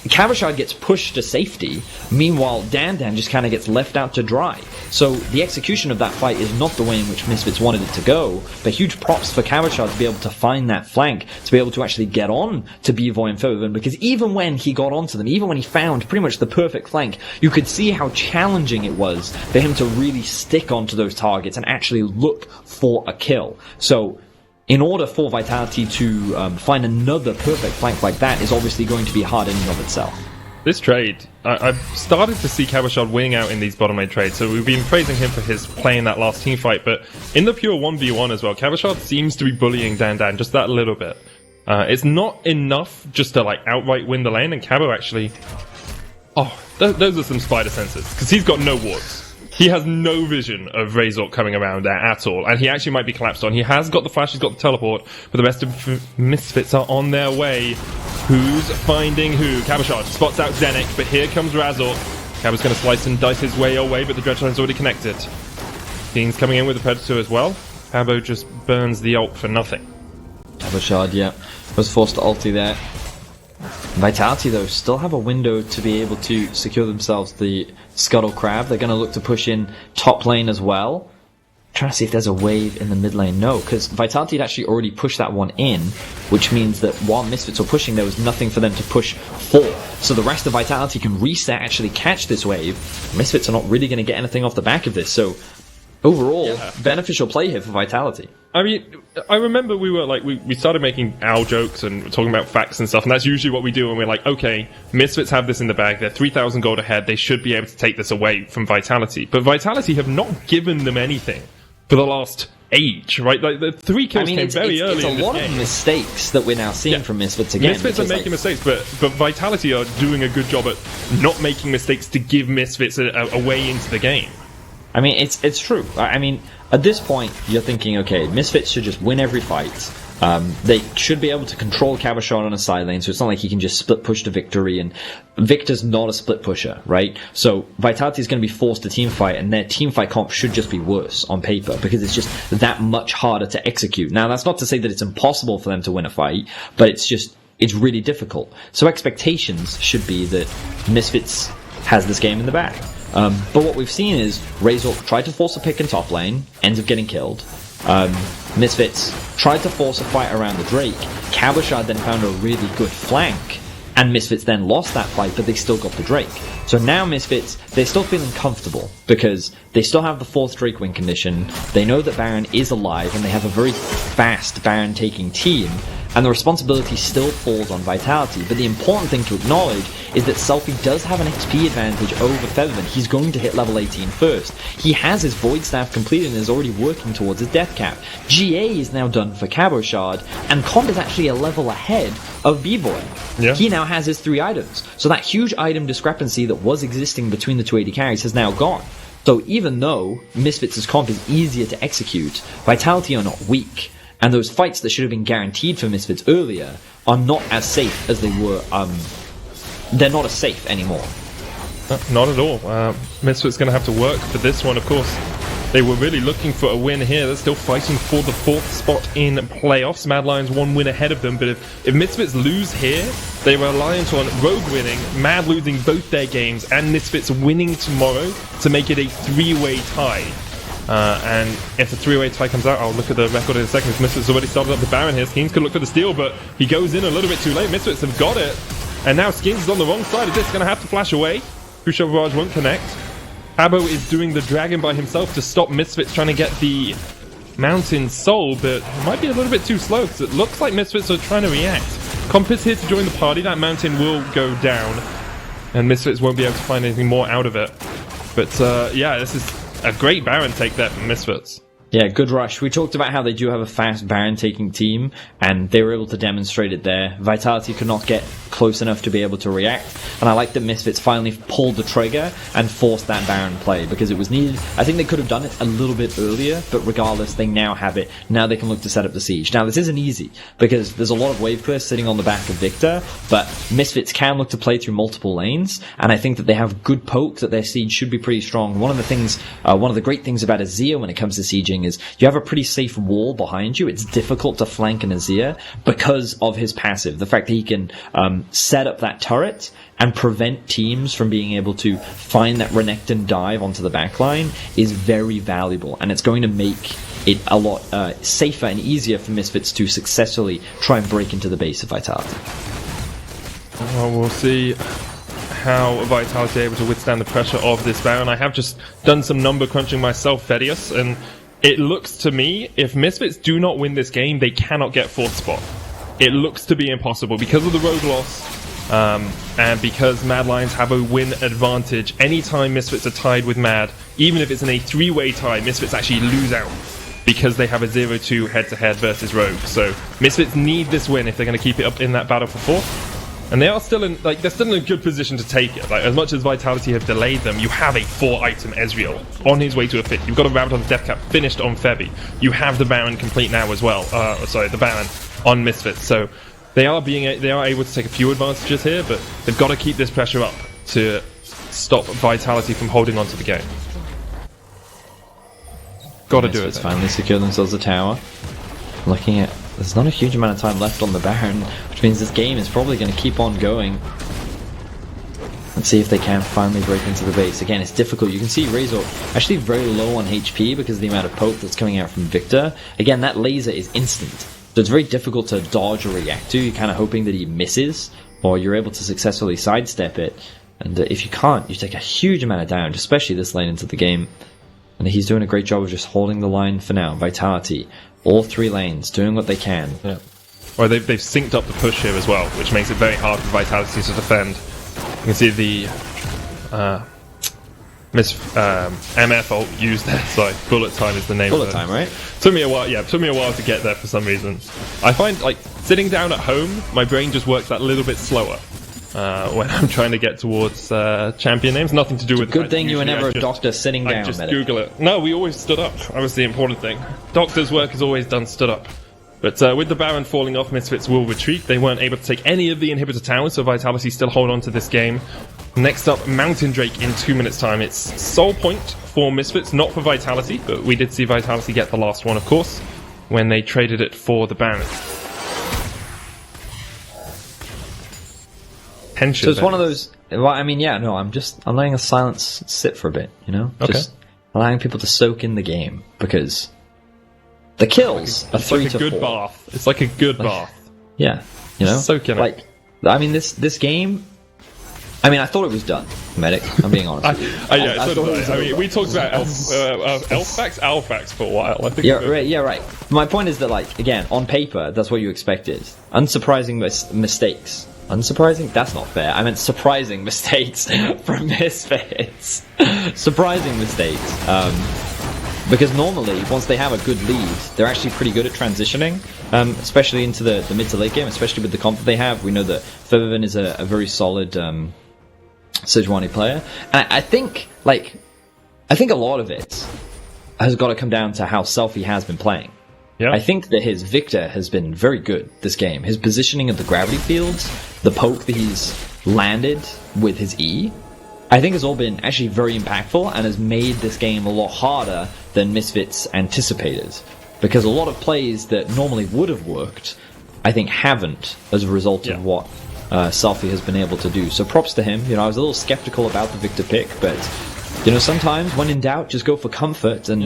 Cabochard gets pushed to safety, meanwhile DanDan just kind of gets left out to dry. So the execution of that fight is not the way in which Misfits wanted it to go, but huge props for Cabochard to be able to find that flank, to be able to actually get on to Bvoy and Febiven, because even when he got onto them, even when he found pretty much the perfect flank, you could see how challenging it was for him to really stick onto those targets and actually look for a kill. So in order for Vitality to find another perfect flank like that is obviously going to be hard in and of itself. This trade, I've started to see Cabochard winning out in these bottom lane trades, so we've been praising him for his play in that last team fight, but in the pure 1v1 as well, Cabochard seems to be bullying DanDan just that little bit. It's not enough just to like outright win the lane, and Cabo actually... Oh, those are some spider senses, because he's got no wards. He has no vision of Razork coming around there at all, and he actually might be collapsed on. He has got the flash, he's got the teleport, but the rest of Misfits are on their way. Who's finding who? Cabochard spots out Denyk, but here comes Razork. Cabo's going to slice and dice his way away, but the Dreadline's already connected. King's coming in with the Predator as well. Cabo just burns the ult for nothing. Cabochard, yeah, was forced to ulti there. Vitality, though, still have a window to be able to secure themselves the Scuttle Crab. They're going to look to push in top lane as well. Trying to see if there's a wave in the mid lane. No, because Vitality had actually already pushed that one in, which means that while Misfits were pushing, there was nothing for them to push for. So the rest of Vitality can reset, actually catch this wave. Misfits are not really going to get anything off the back of this, so overall, beneficial play here for Vitality. I mean, I remember we were like, we started making owl jokes and talking about facts and stuff, and that's usually what we do when we're like, okay, Misfits have this in the bag, they're 3,000 gold ahead, they should be able to take this away from Vitality. But Vitality have not given them anything for the last age, right? Like, the 3 kills came very early in this game. It's a lot of mistakes that we're now seeing from Misfits again. Misfits are making mistakes, but Vitality are doing a good job at not making mistakes to give Misfits a way into the game. I mean, it's true. I mean, at this point, you're thinking, okay, Misfits should just win every fight. They should be able to control Cabochard on a side lane, so it's not like he can just split push to victory, and Viktor's not a split pusher, right? So Vitality is going to be forced to team fight, and their team fight comp should just be worse on paper, because it's just that much harder to execute. Now, that's not to say that it's impossible for them to win a fight, but it's really difficult. So expectations should be that Misfits has this game in the bag. But what we've seen is Razork tried to force a pick in top lane, ends up getting killed. Misfits tried to force a fight around the Drake. Cabochard then found a really good flank, and Misfits then lost that fight, but they still got the Drake. So now Misfits, they're still feeling comfortable, because they still have the 4th Drake win condition, they know that Baron is alive, and they have a very fast Baron taking team, and the responsibility still falls on Vitality. But the important thing to acknowledge is that Selfie does have an XP advantage over Febiven. He's going to hit level 18 first. He has his Void Staff completed and is already working towards his death cap. GA is now done for Cabochard, and Comp is actually a level ahead of Bvoy. Yeah. He now has his 3 items. So that huge item discrepancy that was existing between the 2 AD carries has now gone. So even though Misfits' comp is easier to execute, Vitality are not weak. And those fights that should have been guaranteed for Misfits earlier are not as safe as they were. They're not as safe anymore. Not at all. Misfits going to have to work for this one, of course. They were really looking for a win here. They're still fighting for the 4th spot in playoffs. Mad Lions 1 win ahead of them, but if Misfits lose here, they were reliant on Rogue winning, Mad losing both their games, and Misfits winning tomorrow to make it a 3-way tie. And if the three-way tie comes out, I'll look at the record in a second. Misfits already started up the Baron here. Skeanz could look for the steal, but he goes in a little bit too late. Misfits have got it. And now Skeanz is on the wrong side of this. Going to have to flash away. Crucial Barrage won't connect. Cabo is doing the dragon by himself to stop Misfits trying to get the Mountain Soul, but it might be a little bit too slow because it looks like Misfits are trying to react. Comp is here to join the party. That Mountain will go down, and Misfits won't be able to find anything more out of it. But yeah, this is a great Baron take there from Misfits. Yeah, good rush. We talked about how they do have a fast Baron-taking team, and they were able to demonstrate it there. Vitality could not get close enough to be able to react, and I like that Misfits finally pulled the trigger and forced that Baron play, because it was needed. I think they could have done it a little bit earlier, but regardless, they now have it. Now they can look to set up the siege. Now, this isn't easy, because there's a lot of wave clear sitting on the back of Viktor, but Misfits can look to play through multiple lanes, and I think that they have good poke, that their siege should be pretty strong. One of the great things about Azir when it comes to sieging is you have a pretty safe wall behind you. It's difficult to flank an Azir because of his passive. The fact that he can set up that turret and prevent teams from being able to find that Renekton dive onto the backline is very valuable, and it's going to make it a lot safer and easier for Misfits to successfully try and break into the base of Vitality. Well, we'll see how Vitality are able to withstand the pressure of this Baron. I have just done some number crunching myself, Vedius, and it looks to me, if Misfits do not win this game, they cannot get 4th spot. It looks to be impossible because of the rogue loss, and because Mad Lions have a win advantage. Anytime Misfits are tied with Mad, even if it's in a 3-way tie, Misfits actually lose out because they have a 0-2 head-to-head versus Rogue. So Misfits need this win if they're going to keep it up in that battle for 4th. And they are still in, they're still in a good position to take it. Like, as much as Vitality have delayed them, you have a 4-item Ezreal on his way to a 5th. You've got a Rabbit on the Death Cap finished on Febi. You have the Baron complete now as well. The Baron on Misfits. So they are able to take a few advantages here, but they've got to keep this pressure up to stop Vitality from holding on to the game. Got to do it. Misfits finally secure themselves a tower. Looking at, there's not a huge amount of time left on the Baron, which means this game is probably going to keep on going. Let's see if they can finally break into the base. Again, it's difficult. You can see Razork actually very low on HP because of the amount of poke that's coming out from Viktor. Again, that laser is instant, so it's very difficult to dodge or react to. You're kind of hoping that he misses, or you're able to successfully sidestep it. And if you can't, you take a huge amount of damage, especially this late into the game. And he's doing a great job of just holding the line for now. Vitality, all 3 lanes, doing what they can. Yeah. Well, they've synced up the push here as well, which makes it very hard for Vitality to defend. You can see the MF ult used there. Sorry, Bullet Time is the name. Bullet Time, right? Took me a while. Yeah, it took me a while to get there for some reason. I find, like, sitting down at home, my brain just works that little bit slower when I'm trying to get towards champion names. Nothing to do with. Good thing you were never a doctor sitting down. I just Google it. No, we always stood up. That was the important thing. Doctor's work is always done stood up. But with the Baron falling off, Misfits will retreat. They weren't able to take any of the inhibitor towers, so Vitality still hold on to this game. Next up, Mountain Drake in 2 minutes' time. It's Soul Point for Misfits, not for Vitality, but we did see Vitality get the last one, of course, when they traded it for the Baron. Tension. So it's one of those. Well, I mean, yeah, no, I'm letting a silence sit for a bit, you know? Okay. Just allowing people to soak in the game, because the kills are 3 to 4. It's like a good bath. It's like a good bath. Yeah, you know? Soak in it. Like, I mean, this game, I mean, I thought it was done, Medic. I'm being honest with you. Yeah, so did I. I mean, we talked about Alphax for a while. I think. Yeah, right. My point is that, like, again, on paper, that's what you expected. Unsurprising mistakes. Unsurprising? That's not fair. I meant surprising mistakes from Misfits. Surprising mistakes. Because normally, once they have a good lead, they're actually pretty good at transitioning, especially into the mid to late game, especially with the comp that they have. We know that Febiven is a very solid Sejuani player. And I think a lot of it has got to come down to how Selfie has been playing. Yeah. I think that his Viktor has been very good this game. His positioning of the gravity fields, the poke that he's landed with his E, I think has all been actually very impactful and has made this game a lot harder than Misfits anticipated. Because a lot of plays that normally would have worked, I think haven't as a result of what Selfie has been able to do. So props to him. You know, I was a little skeptical about the Viktor pick, but You know, sometimes when in doubt, just go for comfort, and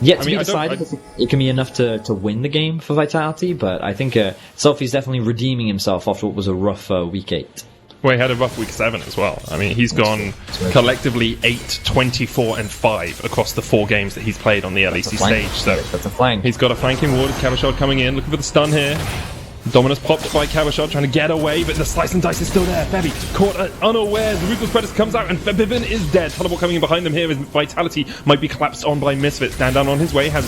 yet to be decided if it can be enough to win the game for Vitality, but I think Selfie's definitely redeeming himself after what was a rough week 8. Well, he had a rough week 7 as well. I mean, he's gone collectively 8, 24, and 5 across the 4 games that he's played on the LEC stage. So that's a flank. He's got a flanking ward. Cabochard coming in, looking for the stun here. Dominus popped by Cabochard, trying to get away, but the slice and dice is still there. Febi caught unawares. The Ruthless Predator comes out, and Febiven is dead. Teleport coming in behind them here as Vitality might be collapsed on by Misfits. DanDan on his way has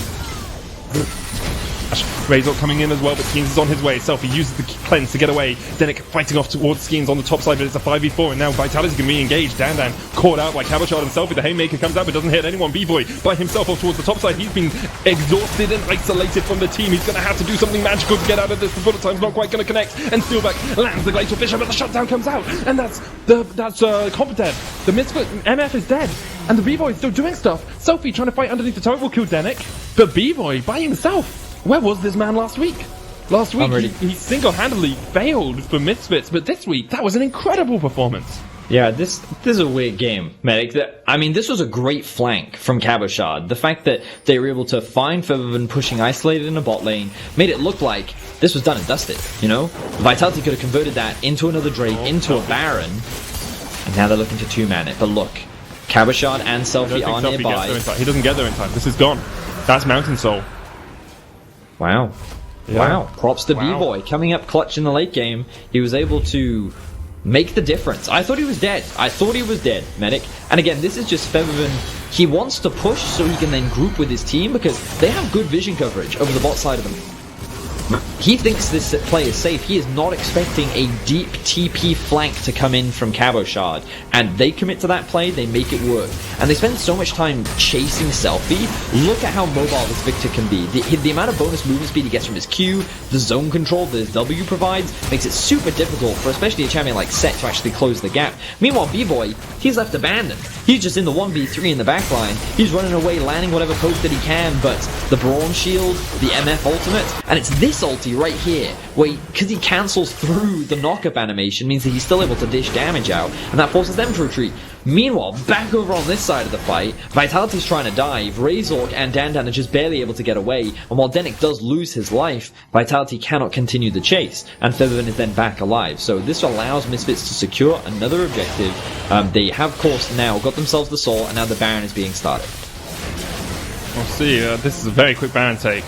Razork coming in as well, but Skeanz is on his way. Selfie uses the cleanse to get away. Denyk fighting off towards Skeanz on the top side, but it's a 5v4, and now Vitality can re-engage. DanDan caught out by Cabochard and Selfie. The Haymaker comes out, but doesn't hit anyone. Bvoy by himself off towards the top side. He's been exhausted and isolated from the team. He's going to have to do something magical to get out of this. The bullet time's not quite going to connect, and Steelback lands the Glacial Fissure, but the shutdown comes out, and that's Comp dead. The Misfit MF is dead, and the Bvoy is still doing stuff. Selfie trying to fight underneath the turret will kill Denyk, but Bvoy by himself. Where was this man last week? Last week, he single-handedly failed for Misfits, but this week, that was an incredible performance. Yeah, this is a weird game, Medic. I mean, this was a great flank from Cabochard. The fact that they were able to find Febiven pushing isolated in a bot lane made it look like this was done and dusted, you know? Vitality could have converted that into another Drake, into a Baron, and now they're looking to two-man it. But look, Cabochard and Selfie are nearby. He doesn't get there in time. This is gone. That's Mountain Soul. Wow. Yeah. Wow. Props to Bvoy. Coming up clutch in the late game, he was able to make the difference. I thought he was dead. Medic. And again, this is just Febiven. He wants to push so he can then group with his team because they have good vision coverage over the bot side of them. He thinks this play is safe. He is not expecting a deep TP flank to come in from Cabochard. And they commit to that play, they make it work. And they spend so much time chasing Selfie. Look at how mobile this Viktor can be. The amount of bonus movement speed he gets from his Q, the zone control that his W provides, makes it super difficult for especially a champion like Sett to actually close the gap. Meanwhile, Bvoy, he's left abandoned. He's just in the 1v3 in the backline. He's running away, landing whatever poke that he can, but the Braum shield, the MF ultimate, and it's this ulti right here, where because he cancels through the knockup animation, means that he's still able to dish damage out, and that forces them to retreat. Meanwhile, back over on this side of the fight, Vitality's trying to dive, Razork and DanDan are just barely able to get away, and while Denyk does lose his life, Vitality cannot continue the chase, and Febiven is then back alive. So this allows Misfits to secure another objective. They have, of course, now got themselves the Soul, and now the Baron is being started. We'll see, this is a very quick Baron take.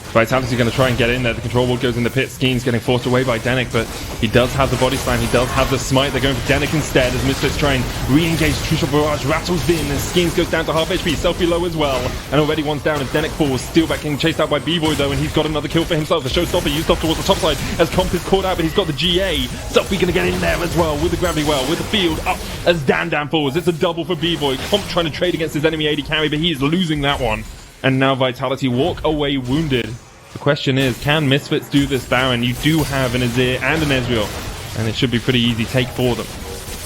Vitality's going to try and get in there. The control ward goes in the pit. Skeanz getting forced away by Denyk, but he does have the body slam. He does have the smite. They're going for Denyk instead as Misfits try and re-engage. True Shot Barrage rattles in and Skeanz goes down to half HP. Selfie low as well. And already one's down as Denyk falls. Steelback getting chased out by Bvoy though, and he's got another kill for himself. The showstopper used off towards the top side as Comp is caught out, but he's got the GA. Selfie going to get in there as well with the gravity well, with the field up as DanDan falls. It's a double for Bvoy. Comp trying to trade against his enemy AD carry, but he is losing that one. And now Vitality walk away wounded. The question is, can Misfits do this Baron? You do have an Azir and an Ezreal, and it should be pretty easy take for them.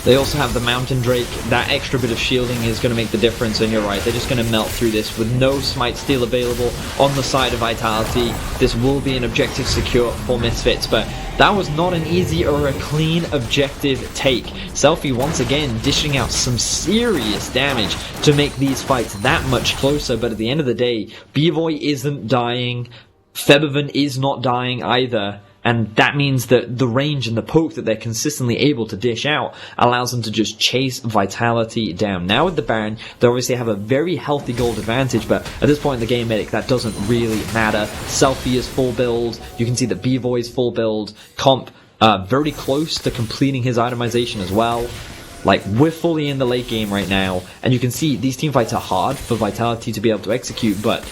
They also have the Mountain Drake. That extra bit of shielding is going to make the difference, and you're right, they're just going to melt through this with no Smite Steal available on the side of Vitality. This will be an objective secure for Misfits, but that was not an easy or a clean objective take. Selfie once again dishing out some serious damage to make these fights that much closer, but at the end of the day, Bvoy isn't dying. Febiven is not dying either, and that means that the range and the poke that they're consistently able to dish out allows them to just chase Vitality down. Now with the Baron, they obviously have a very healthy gold advantage, but at this point in the game, Medic, that doesn't really matter. Selfie is full build, you can see that Bvoy is full build, Comp very close to completing his itemization as well. Like, we're fully in the late game right now, and you can see these team fights are hard for Vitality to be able to execute, but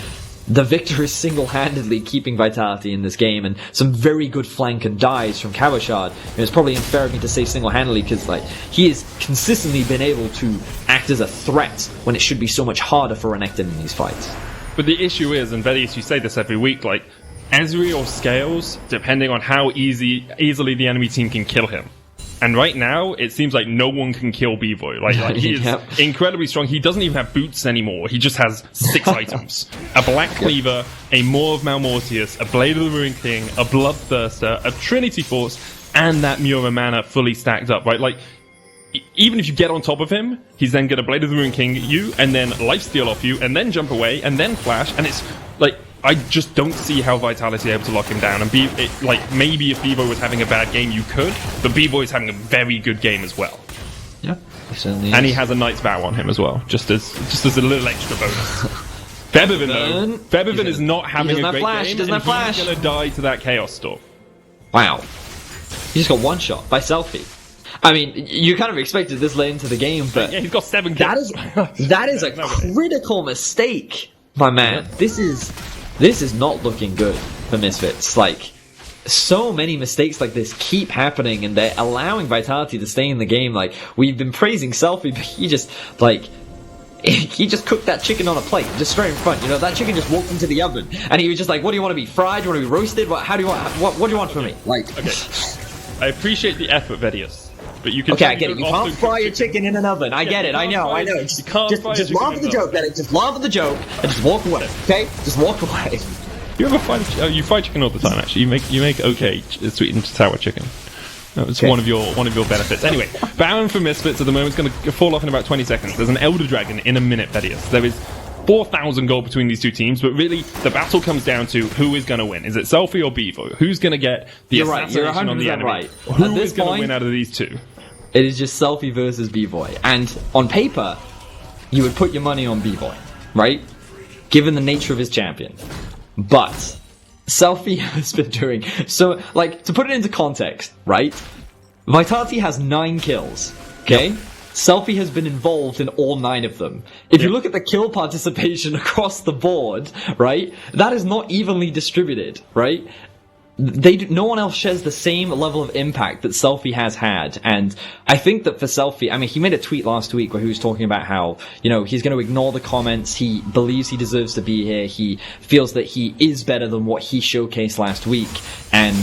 the Viktor is single-handedly keeping Vitality in this game, and some very good flank and dives from Cabochard. It's probably unfair of me to say single-handedly, because he has consistently been able to act as a threat when it should be so much harder for Renekton in these fights. But the issue is, and Vedius, you say this every week, Ezreal scales depending on how easily the enemy team can kill him. And right now, it seems like no one can kill Bvoy. He is incredibly strong. He doesn't even have boots anymore. He just has 6 items. A Black Cleaver, a Maw of Malmortius, a Blade of the Ruined King, a Bloodthirster, a Trinity Force, and that Mura Mana fully stacked up, right? even if you get on top of him, he's then going to Blade of the Moon King you, and then lifesteal off you, and then jump away, and then flash, and it's like, I just don't see how Vitality are able to lock him down. And maybe if Bvoy was having a bad game, you could, but Bvoy is having a very good game as well. Yeah, he certainly is. And he has a Knight's Vow on him as well, just as a little extra bonus. Febiven, though, Febiven is not having a great game, and he's going to die to that Chaos Storm. Wow. He just got one shot by Selfie. I mean, you kind of expected this late into the game, but... Yeah, he's got 7 kills. That is a critical mistake, my man. Yeah. This is not looking good for Misfits. Like, so many mistakes like this keep happening, and they're allowing Vitality to stay in the game. Like, we've been praising Selfie, but he just cooked that chicken on a plate, just straight in front. You know, that chicken just walked into the oven, and he was just like, "What do you want to be fried? Do you want to be roasted? What do you want from me?" Like, okay, I appreciate the effort, Vedius. But you can I get it. You can't fry your chicken in an oven. I get it. I know. Just laugh at the joke, Denyk. Just laugh at the joke and just walk away. Okay? Just walk away. You ever you fry chicken all the time? Actually, you make okay sweet and sour chicken. It's one of your benefits. Anyway, Baron for Misfits at the moment is going to fall off in about 20 seconds. There's an Elder Dragon in a minute, Vedius. There is 4,000 gold between these two teams, but really the battle comes down to who is going to win. Is it Selfie or Bvoy? Who's going to get the assassination on the enemy? Right. Who is going to win out of these two? It is just Selfie versus Bvoy. And on paper, you would put your money on Bvoy, right? Given the nature of his champion. But Selfie has been doing... So, like, to put it into context, right? Vitality has 9 kills, okay? Yep. Selfie has been involved in all 9 of them. If you look at the kill participation across the board, right? That is not evenly distributed, right? No one else shares the same level of impact that Selfie has had, and I think that for Selfie, I mean, he made a tweet last week where he was talking about how, you know, he's going to ignore the comments, he believes he deserves to be here, he feels that he is better than what he showcased last week, and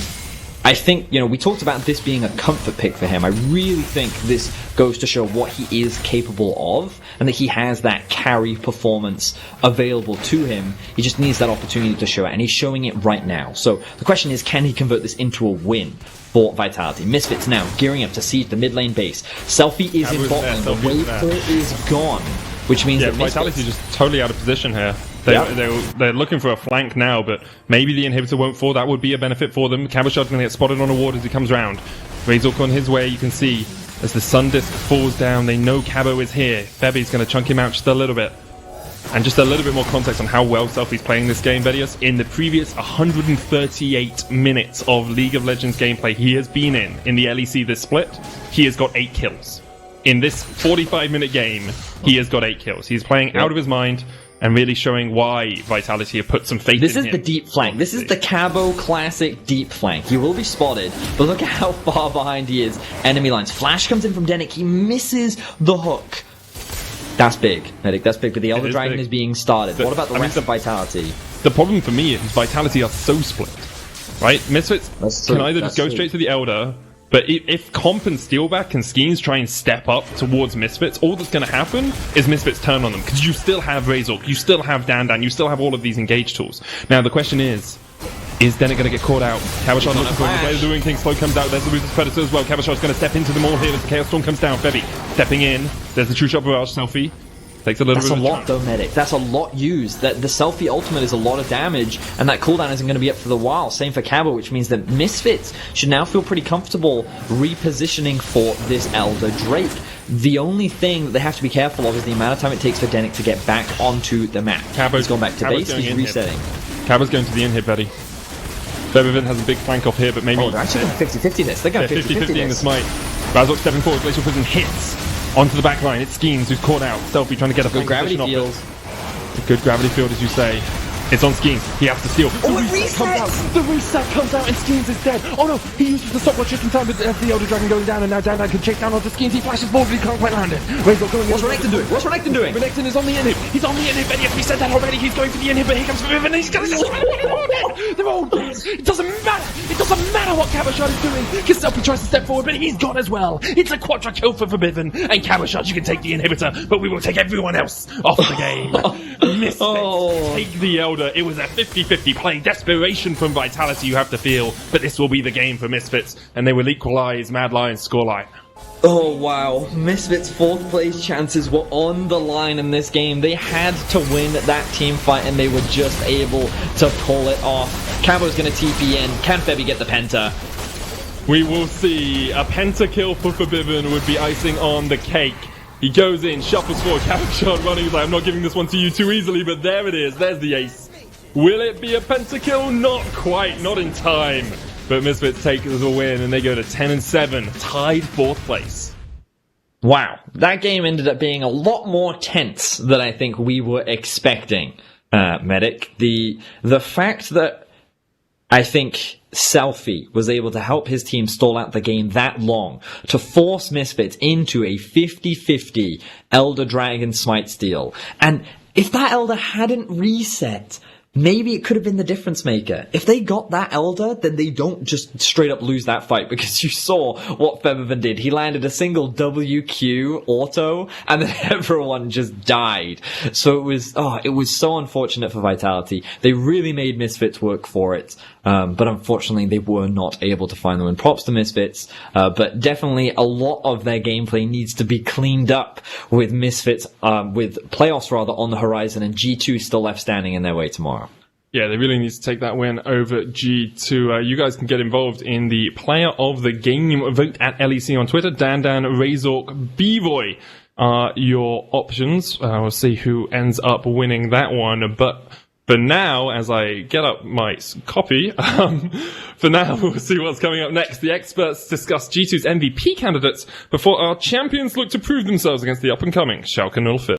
I think, you know, we talked about this being a comfort pick for him. I really think this goes to show what he is capable of, and that he has that carry performance available to him. He just needs that opportunity to show it, and he's showing it right now. So the question is, can he convert this into a win for Vitality? Misfits now gearing up to siege the mid lane base. Selfie is in bot lane. The Viktor is gone, which means that Vitality is just totally out of position here. They're looking for a flank now, but maybe the inhibitor won't fall. That would be a benefit for them. Cabochard's going to get spotted on a ward as he comes round. Razork on his way, you can see, as the Sun Disc falls down, they know Cabo is here. Febi's going to chunk him out just a little bit. And just a little bit more context on how well Selfie's playing this game, Vedius. In the previous 138 minutes of League of Legends gameplay he has been in the LEC this split, he has got 8 kills. In this 45-minute game, he has got 8 kills. He's playing out of his mind, and really showing why Vitality have put some faith in him. This is the deep flank. This is the Cabo classic deep flank. He will be spotted, but look at how far behind he is. Enemy lines. Flash comes in from Denyk. He misses the hook. That's big, Medic. That's big, but the Elder Dragon is being started. What about the rest of Vitality? The problem for me is Vitality are so split, right? Misfits can either just go straight to the Elder, but if Comp and Steelback and Skeanz try and step up towards Misfits, all that's going to happen is Misfits turn on them, because you still have Razork, you still have DanDan, you still have all of these engage tools. Now the question is Denyk going to get caught out? Cabochard looking for him. The Doing King slow comes out. There's the Ruthless Predator as well. Cabochard's going to step into them all here as the Chaos Storm comes down. Febi stepping in. There's the True Shot Barrage Selfie. Takes a little bit of a lot though, Medic. That's a lot used. That the Selfie ultimate is a lot of damage, and that cooldown isn't going to be up for the while. Same for Cabo, which means that Misfits should now feel pretty comfortable repositioning for this Elder Drake. The only thing that they have to be careful of is the amount of time it takes for Denyk to get back onto the map. He's gone back to base, he's resetting. Cabo's going to the inhib, Betty. Febiven has a big flank off here, but maybe... Oh, they're actually going 50-50 this. They're going 50-50 in the smite. Razork stepping forward, Glacial Prison hits onto the back line. It's Skeanz who's caught out. Selfie trying to get a good gravity field. A good gravity field, as you say. It's on Skeanz. He has to steal. Oh, it resets! The reset comes out and Skeanz is dead. Oh no, he uses the stopwatch just in time with the Elder Dragon going down, and now DanDan can chase down onto Skeanz. He flashes forward, but he can't quite land it. What's Renekton doing? What's Renekton doing? Renekton is on the inhib. He's on the inhib, and yes, we said that already. He's going for the inhib, but here comes Febiven, and he's going to... They're all dead. It doesn't matter. It doesn't matter what Cabochard is doing. Because Selfie tries to step forward, but he's gone as well. It's a quadra kill for Febiven, and Cabochard, you can take the inhibitor, but we will take everyone else off the game. Misfits take the Elder. It was a 50-50 play. Desperation from Vitality, you have to feel, but this will be the game for Misfits, and they will equalize Mad Lion's scoreline. Oh wow, Misfits' 4th place chances were on the line in this game. They had to win that team fight and they were just able to pull it off. Cabo's gonna TP in. Can Febi get the penta? We will see. A pentakill for Febiven would be icing on the cake. He goes in, shuffles forward, Cabochard running. He's like, I'm not giving this one to you too easily, but there it is. There's the ace. Will it be a pentakill? Not quite, not in time. But Misfits take the win and they go to 10-7, tied 4th place. Wow, that game ended up being a lot more tense than I think we were expecting, Medic. The fact that I think Selfie was able to help his team stall out the game that long to force Misfits into a 50-50 Elder Dragon Smite steal. And if that Elder hadn't reset, maybe it could have been the difference maker. If they got that Elder, then they don't just straight up lose that fight, because you saw what Febiven did. He landed a single WQ auto, and then everyone just died. So it was so unfortunate for Vitality. They really made Misfits work for it, but unfortunately they were not able to find the win. Props to Misfits, but definitely a lot of their gameplay needs to be cleaned up with Misfits, with playoffs rather on the horizon, and G2 still left standing in their way tomorrow. Yeah, they really need to take that win over G2. You guys can get involved in the Player of the Game vote at LEC on Twitter. DanDan, Razork, Bvoy are your options. We'll see who ends up winning that one. But for now, as I get up my copy, for now we'll see what's coming up next. The experts discuss G2's MVP candidates before our champions look to prove themselves against the up-and-coming Schalke 04.